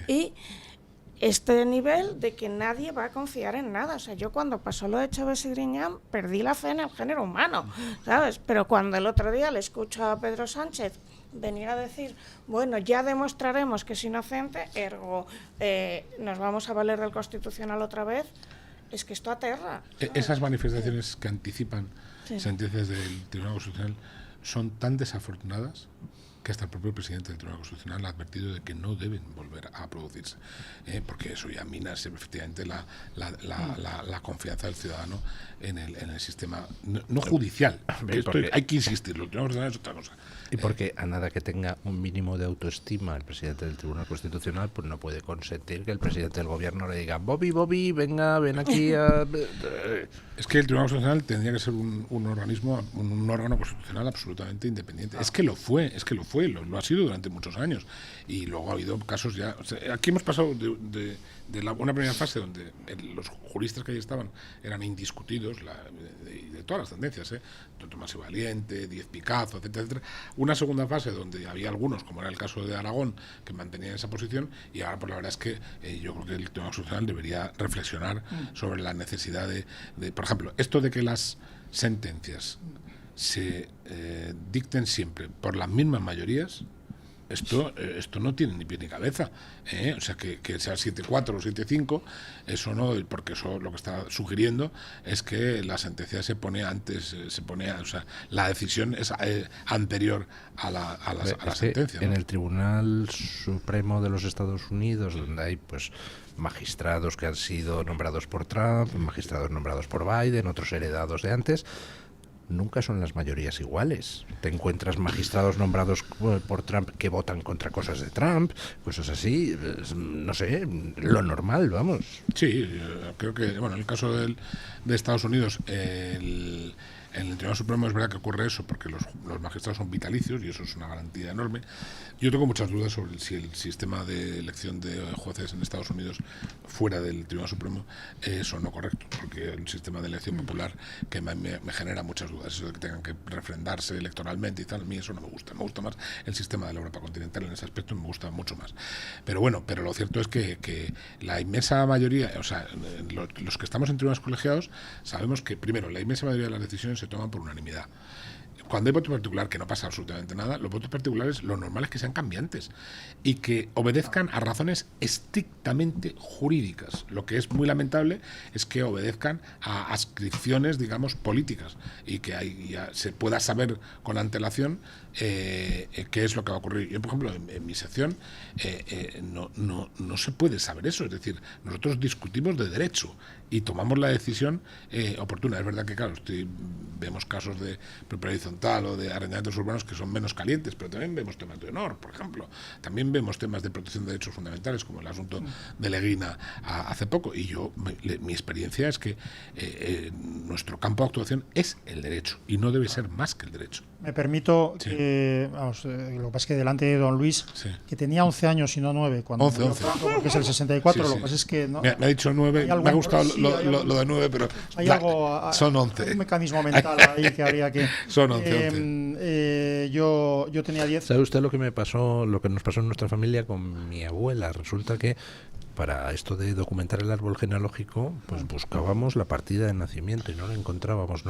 y este nivel de que nadie va a confiar en nada. O sea, yo cuando pasó lo de Chávez y Griñán perdí la fe en el género humano, ¿sabes? Pero cuando el otro día le escucho a Pedro Sánchez venir a decir, bueno, ya demostraremos que es inocente, ergo nos vamos a valer del Constitucional otra vez, es que esto aterra. Esas manifestaciones que anticipan sentencias del Tribunal Constitucional son tan desafortunadas que hasta el propio presidente del Tribunal Constitucional ha advertido de que no deben volver a producirse, porque eso ya mina efectivamente la confianza del ciudadano en el sistema, no judicial. Hay que insistir, el Tribunal Constitucional es otra cosa. Y porque a nada que tenga un mínimo de autoestima el presidente del Tribunal Constitucional, pues no puede consentir que el presidente del gobierno le diga, Bobby, venga, ven aquí a... Es que el Tribunal Constitucional tendría que ser un organismo, un órgano constitucional absolutamente independiente. Es que lo fue, lo ha sido durante muchos años. Y luego ha habido casos ya... O sea, aquí hemos pasado de una primera fase donde los juristas que ahí estaban eran indiscutidos, de todas las tendencias, Tomás y Valiente, Díez Picazo, etcétera. Una segunda fase donde había algunos, como era el caso de Aragón, que mantenían esa posición, y ahora pues la verdad es que yo creo que el Tribunal Constitucional debería reflexionar sobre la necesidad de, por ejemplo, esto de que las sentencias se dicten siempre por las mismas mayorías. Esto no tiene ni pie ni cabeza, o sea, que sea 7-4 o 7-5, eso no, porque eso lo que está sugiriendo es que la sentencia se pone antes, o sea, la decisión es anterior a la sentencia, ¿no? En el Tribunal Supremo de los Estados Unidos, donde hay pues magistrados que han sido nombrados por Trump, magistrados nombrados por Biden, otros heredados de antes, nunca son las mayorías iguales. Te encuentras magistrados nombrados por Trump que votan contra cosas de Trump, cosas así, no sé, lo normal, vamos. Sí, creo que, bueno, en el caso de Estados Unidos, en el Tribunal Supremo es verdad que ocurre eso, porque los magistrados son vitalicios y eso es una garantía enorme. Yo tengo muchas dudas sobre si el sistema de elección de jueces en Estados Unidos fuera del Tribunal Supremo es o no correcto, porque el sistema de elección popular que me genera muchas dudas, eso de que tengan que refrendarse electoralmente y tal, a mí eso no me gusta. Me gusta más el sistema de la Europa continental en ese aspecto, me gusta mucho más. Pero bueno, pero lo cierto es que la inmensa mayoría, o sea, los que estamos en tribunales colegiados, sabemos que, primero, la inmensa mayoría de las decisiones se toman por unanimidad. Cuando hay voto particular, que no pasa absolutamente nada, los votos particulares lo normal es que sean cambiantes y que obedezcan a razones estrictamente jurídicas. Lo que es muy lamentable es que obedezcan a adscripciones, digamos, políticas y que ya se pueda saber con antelación qué es lo que va a ocurrir. Yo, por ejemplo, en mi sección no se puede saber eso. Es decir, nosotros discutimos de derecho y tomamos la decisión oportuna. Es verdad que, claro, vemos casos de propiedad horizontal forestal o de arrendamientos urbanos que son menos calientes, pero también vemos temas de honor, por ejemplo. También vemos temas de protección de derechos fundamentales, como el asunto de Leguina hace poco. Y mi experiencia es que nuestro campo de actuación es el derecho y no debe ser más que el derecho. Me permito que, vamos, lo que pasa es que delante de don Luis, que tenía 11 años y no 9, cuando 11. Franco, que es el 64, lo que pasa es que... No, me ha dicho 9, me ha gustado lo de 9, pero son 11. Hay un mecanismo mental ahí que habría que... Son 11. Yo tenía 10. ¿Sabe usted lo que me pasó, lo que nos pasó en nuestra familia con mi abuela? Resulta que para esto de documentar el árbol genealógico, pues buscábamos la partida de nacimiento y no la encontrábamos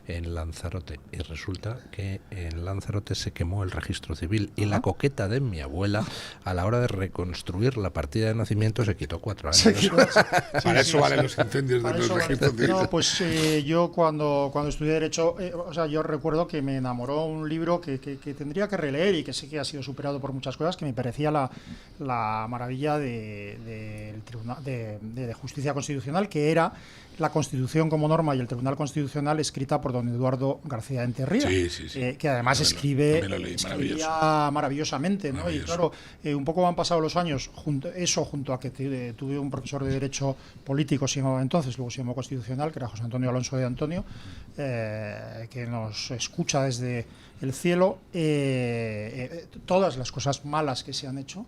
en Lanzarote. Y resulta que en Lanzarote se quemó el registro civil y la coqueta de mi abuela, a la hora de reconstruir la partida de nacimiento, se quitó 4 años. Para eso valen los incendios de los registros civiles. No, pues yo cuando estudié Derecho, yo recuerdo que me enamoró un libro que tendría que releer y que sé que ha sido superado por muchas cosas, que me parecía la maravilla del Tribunal de Justicia Constitucional, que era la Constitución como norma y el Tribunal Constitucional, escrita por don Eduardo García Enterría, que además escribía maravillosamente, ¿no? Y claro, un poco han pasado los años, junto a que tuve un profesor de Derecho Político, se llamaba entonces, luego se llamó Constitucional, que era José Antonio Alonso de Antonio, que nos escucha desde el cielo. Todas las cosas malas que se han hecho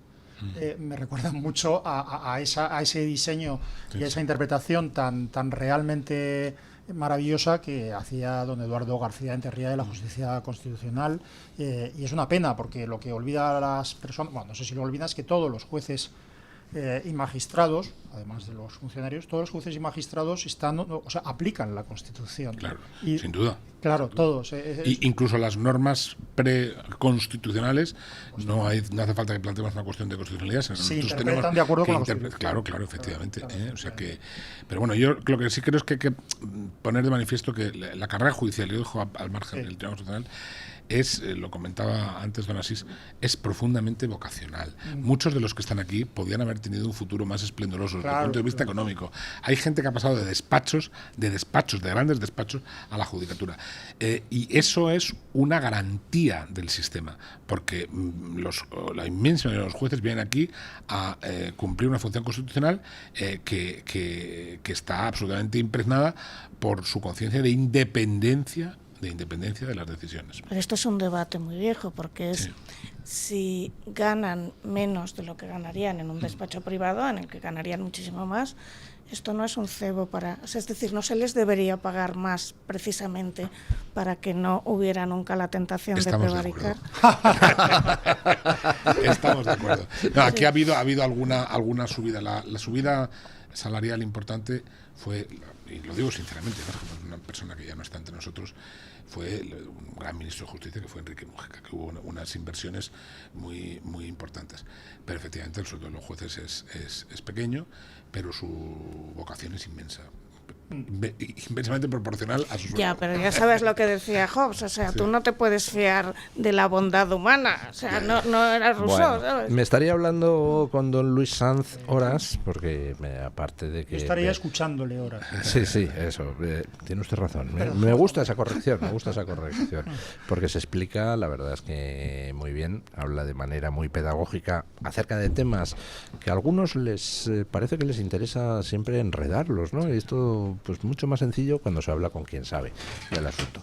me recuerdan mucho a ese diseño y a esa interpretación tan realmente maravillosa que hacía don Eduardo García Enterría de la Justicia Constitucional, y es una pena porque lo que olvida a las personas, bueno, no sé si lo olvidan, es que todos los jueces y magistrados, además de los funcionarios, todos los jueces y magistrados aplican la Constitución. Claro, y, sin duda. Claro, todos. Incluso las normas preconstitucionales, no hace falta que planteemos una cuestión de constitucionalidad, sino se nosotros interpretan tenemos de acuerdo con la Constitución. Claro, efectivamente. O sea que, pero bueno, yo lo que sí creo es que hay que poner de manifiesto que la carrera judicial, yo dejo al margen del Tribunal Constitucional, lo comentaba antes don Asís, es profundamente vocacional. Muchos de los que están aquí podían haber tenido un futuro más esplendoroso desde el punto de vista económico. Hay gente que ha pasado de grandes despachos, a la judicatura. Y eso es una garantía del sistema, porque la inmensa mayoría de los jueces vienen aquí a cumplir una función constitucional que está absolutamente impregnada por su conciencia de independencia de las decisiones. Pero esto es un debate muy viejo, porque es si ganan menos de lo que ganarían en un despacho privado, en el que ganarían muchísimo más, esto no es un cebo es decir, no se les debería pagar más precisamente para que no hubiera nunca la tentación de prevaricar. Estamos de acuerdo. No, aquí ha habido alguna subida. La subida salarial importante fue, y lo digo sinceramente, como una persona que ya no está entre nosotros, fue un gran ministro de Justicia, que fue Enrique Mujica, que hubo unas inversiones muy, muy importantes. Pero efectivamente el sueldo de los jueces es pequeño, pero su vocación es inmensa. Inmensamente proporcional a su sueldo. Ya, pero ya sabes lo que decía Hobbes, tú no te puedes fiar de la bondad humana, no era Rousseau, bueno, ¿sabes? Me estaría hablando con don Luis Sanz horas, porque aparte de que... Yo estaría escuchándole horas. Sí, eso, tiene usted razón. Me gusta esa corrección, porque se explica, la verdad es que muy bien, habla de manera muy pedagógica acerca de temas que a algunos les parece que les interesa siempre enredarlos, ¿no? Y esto pues mucho más sencillo cuando se habla con quien sabe del asunto.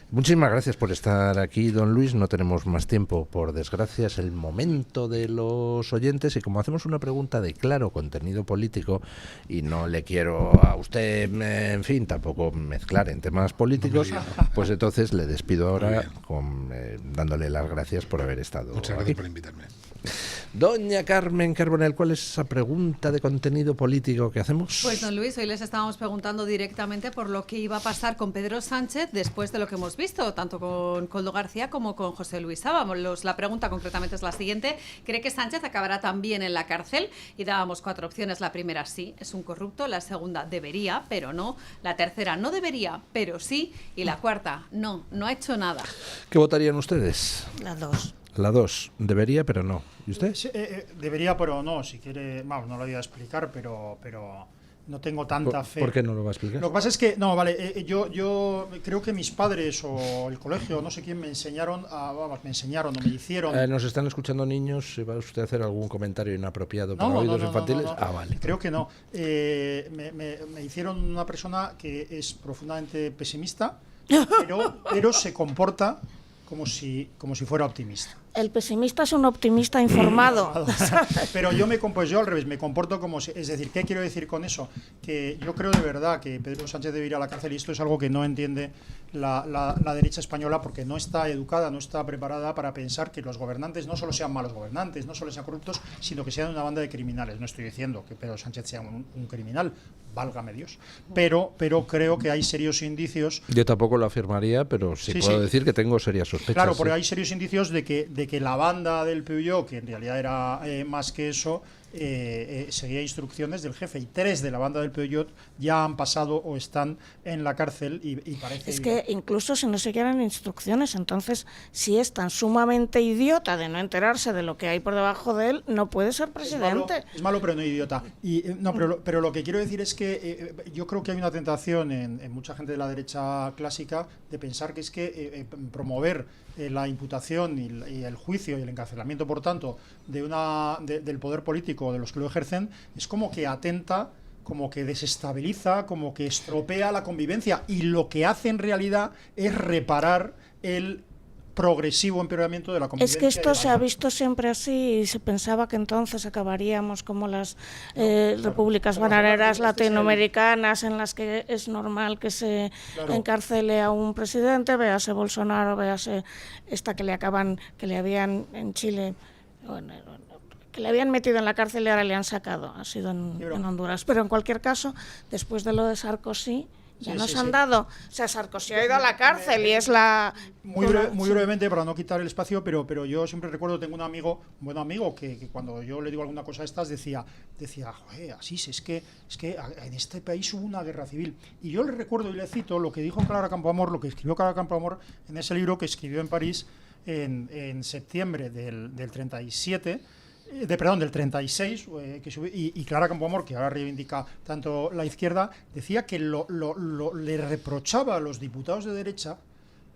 Muchísimas gracias por estar aquí, don Luis. No tenemos más tiempo, por desgracia, es el momento de los oyentes, y como hacemos una pregunta de claro contenido político y no le quiero a usted, en fin, tampoco mezclar en temas políticos, pues entonces le despido ahora dándole las gracias por haber estado Muchas gracias por invitarme. Doña Carmen Carbonell, ¿cuál es esa pregunta de contenido político que hacemos? Pues don Luis, hoy les estábamos preguntando directamente por lo que iba a pasar con Pedro Sánchez después de lo que hemos visto, tanto con Koldo García como con José Luis Ábalos. La pregunta concretamente es la siguiente: ¿cree que Sánchez acabará también en la cárcel? Y dábamos 4 opciones. La primera, sí, es un corrupto. La segunda, debería, pero no. La tercera, no debería, pero sí. Y la cuarta, no ha hecho nada. ¿Qué votarían ustedes? La 2. La 2, debería, pero no. ¿Y usted? Debería, pero no, si quiere, vamos, no lo voy a explicar, pero no tengo tanta fe. ¿Por qué no lo va a explicar? Lo que pasa es que, no, vale, yo creo que mis padres o el colegio, no sé quién, me enseñaron o me hicieron... Nos están escuchando niños, ¿va usted a hacer algún comentario inapropiado para No, oídos no, infantiles? no. Vale. Creo que no. Me hicieron una persona que es profundamente pesimista, pero se comporta como si fuera optimista. El pesimista es un optimista informado. Pero yo al revés, me comporto como si... Es decir, ¿qué quiero decir con eso? Que yo creo de verdad que Pedro Sánchez debe ir a la cárcel, y esto es algo que no entiende la derecha española, porque no está educada, no está preparada para pensar que los gobernantes no solo sean malos gobernantes, no solo sean corruptos, sino que sean una banda de criminales. No estoy diciendo que Pedro Sánchez sea un criminal, válgame Dios, pero creo que hay serios indicios... Yo tampoco lo afirmaría, pero sí puedo decir que tengo serias sospechas. Claro, porque hay serios indicios de que la banda del Peugeot, que en realidad era más que eso, seguía instrucciones del jefe, y 3 de la banda del Peugeot ya han pasado o están en la cárcel y parece... Es que incluso si no siguieran instrucciones, entonces, si es tan sumamente idiota de no enterarse de lo que hay por debajo de él, no puede ser presidente. Es malo, pero no idiota. Pero lo que quiero decir es que yo creo que hay una tentación en mucha gente de la derecha clásica de pensar que es que promover la imputación y el juicio y el encarcelamiento, por tanto, del poder político, de los que lo ejercen, es como que atenta, como que desestabiliza, como que estropea la convivencia, y lo que hace en realidad es reparar el progresivo empeoramiento de la convivencia. Es que esto se ha visto siempre así, y se pensaba que entonces acabaríamos como las repúblicas bananeras latinoamericanas, en las que es normal que se encarcele a un presidente, véase Bolsonaro, véase esta que le habían en Chile, que le habían metido en la cárcel y ahora le han sacado, ha sido en Honduras. Pero en cualquier caso, después de lo de Sarkozy, ya nos han dado, o sea, Sarkozy ha ido a la cárcel y es la... Muy brevemente, para no quitar el espacio, pero yo siempre recuerdo, tengo un buen amigo, que cuando yo le digo alguna cosa a estas, decía, joder, Asís, es que en este país hubo una guerra civil. Y yo le recuerdo y le cito lo que dijo Clara Campoamor, lo que escribió Clara Campoamor en ese libro que escribió en París en septiembre del 37, del 36, y Clara Campoamor, que ahora reivindica tanto la izquierda, decía que le reprochaba a los diputados de derecha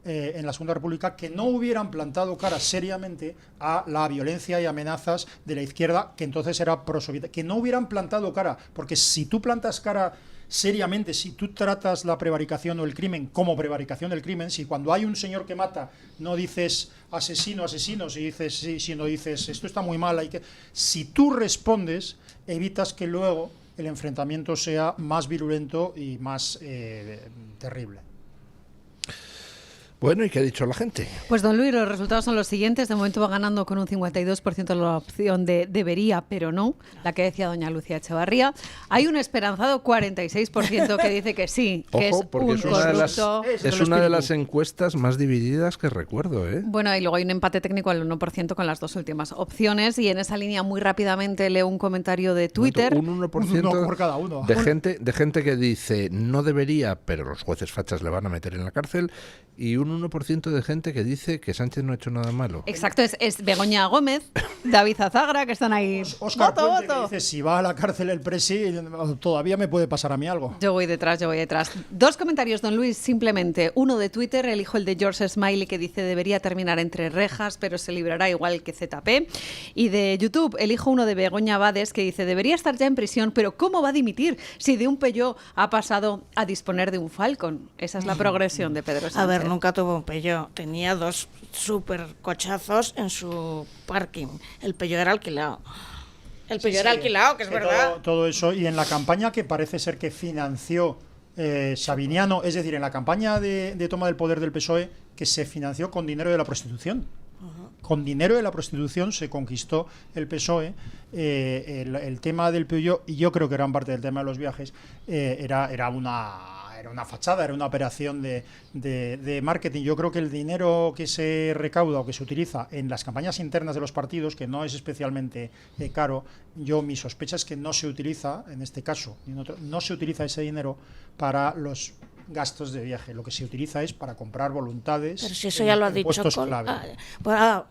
en la Segunda República que no hubieran plantado cara seriamente a la violencia y amenazas de la izquierda, que entonces era prosoviética, que no hubieran plantado cara, porque si tú plantas cara seriamente, si tú tratas la prevaricación o el crimen como prevaricación del crimen, si cuando hay un señor que mata no dices asesino, sino dices esto está muy mal, si tú respondes, evitas que luego el enfrentamiento sea más virulento y más terrible. Bueno, ¿y qué ha dicho la gente? Pues don Luis, los resultados son los siguientes. De momento va ganando con un 52% la opción de debería, pero no, la que decía doña Lucía Echevarría. Hay un esperanzado 46% que dice que sí, que Ojo, porque es un corrupto. Es una de las encuestas más divididas que recuerdo, ¿eh? Bueno, y luego hay un empate técnico al 1% con las dos últimas opciones. Y en esa línea, muy rápidamente, leo un comentario de Twitter. Un 1% por cada uno. de gente que dice no debería, pero los jueces fachas le van a meter en la cárcel, y un 1% de gente que dice que Sánchez no ha hecho nada malo. Exacto, es Begoña Gómez, David Azagra, que están ahí. Óscar Puente, que dice, si va a la cárcel el presi, todavía me puede pasar a mí algo. Yo voy detrás. Dos comentarios, don Luis, simplemente. Uno de Twitter, elijo el de George Smiley, que dice debería terminar entre rejas, pero se librará igual que ZP. Y de YouTube, elijo uno de Begoña Bades, que dice debería estar ya en prisión, pero ¿cómo va a dimitir si de un Peugeot ha pasado a disponer de un Falcon? Esa es la progresión de Pedro Sánchez. A ver, nunca tuvo un Peugeot, tenía 2 super cochazos en su parking. El Peugeot era alquilado. Que es verdad. Todo eso, y en la campaña que parece ser que financió Sabiniano, es decir, en la campaña de toma del poder del PSOE, que se financió con dinero de la prostitución. Con dinero de la prostitución se conquistó el PSOE. El tema del Peugeot, y yo creo que gran parte del tema de los viajes, era una fachada, era una operación de marketing. Yo creo que el dinero que se recauda o que se utiliza en las campañas internas de los partidos, que no es especialmente caro, mi sospecha es que no se utiliza, en este caso, no se utiliza ese dinero para los gastos de viaje. Lo que se utiliza es para comprar voluntades. Pero si eso ya lo ha dicho puestos Coldo. clave.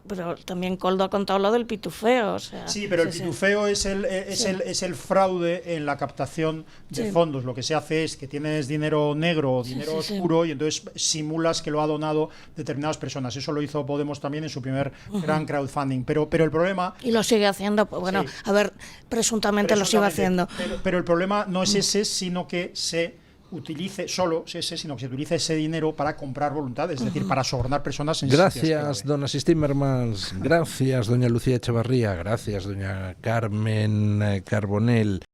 Pero también Coldo ha contado lo del pitufeo. O sea, Sí, pero el pitufeo es el fraude en la captación de fondos. Lo que se hace es que tienes dinero negro o dinero oscuro y entonces simulas que lo ha donado determinadas personas. Eso lo hizo Podemos también en su primer gran crowdfunding. Pero el problema... Y lo sigue haciendo, pues bueno, a ver, presuntamente lo sigue haciendo. Pero el problema no es ese, sino que se utilice ese dinero para comprar voluntades, es decir, para sobornar personas en Gracias, don Asís Timmermans. Gracias, doña Lucía Echevarría. Gracias, doña Carmen Carbonell.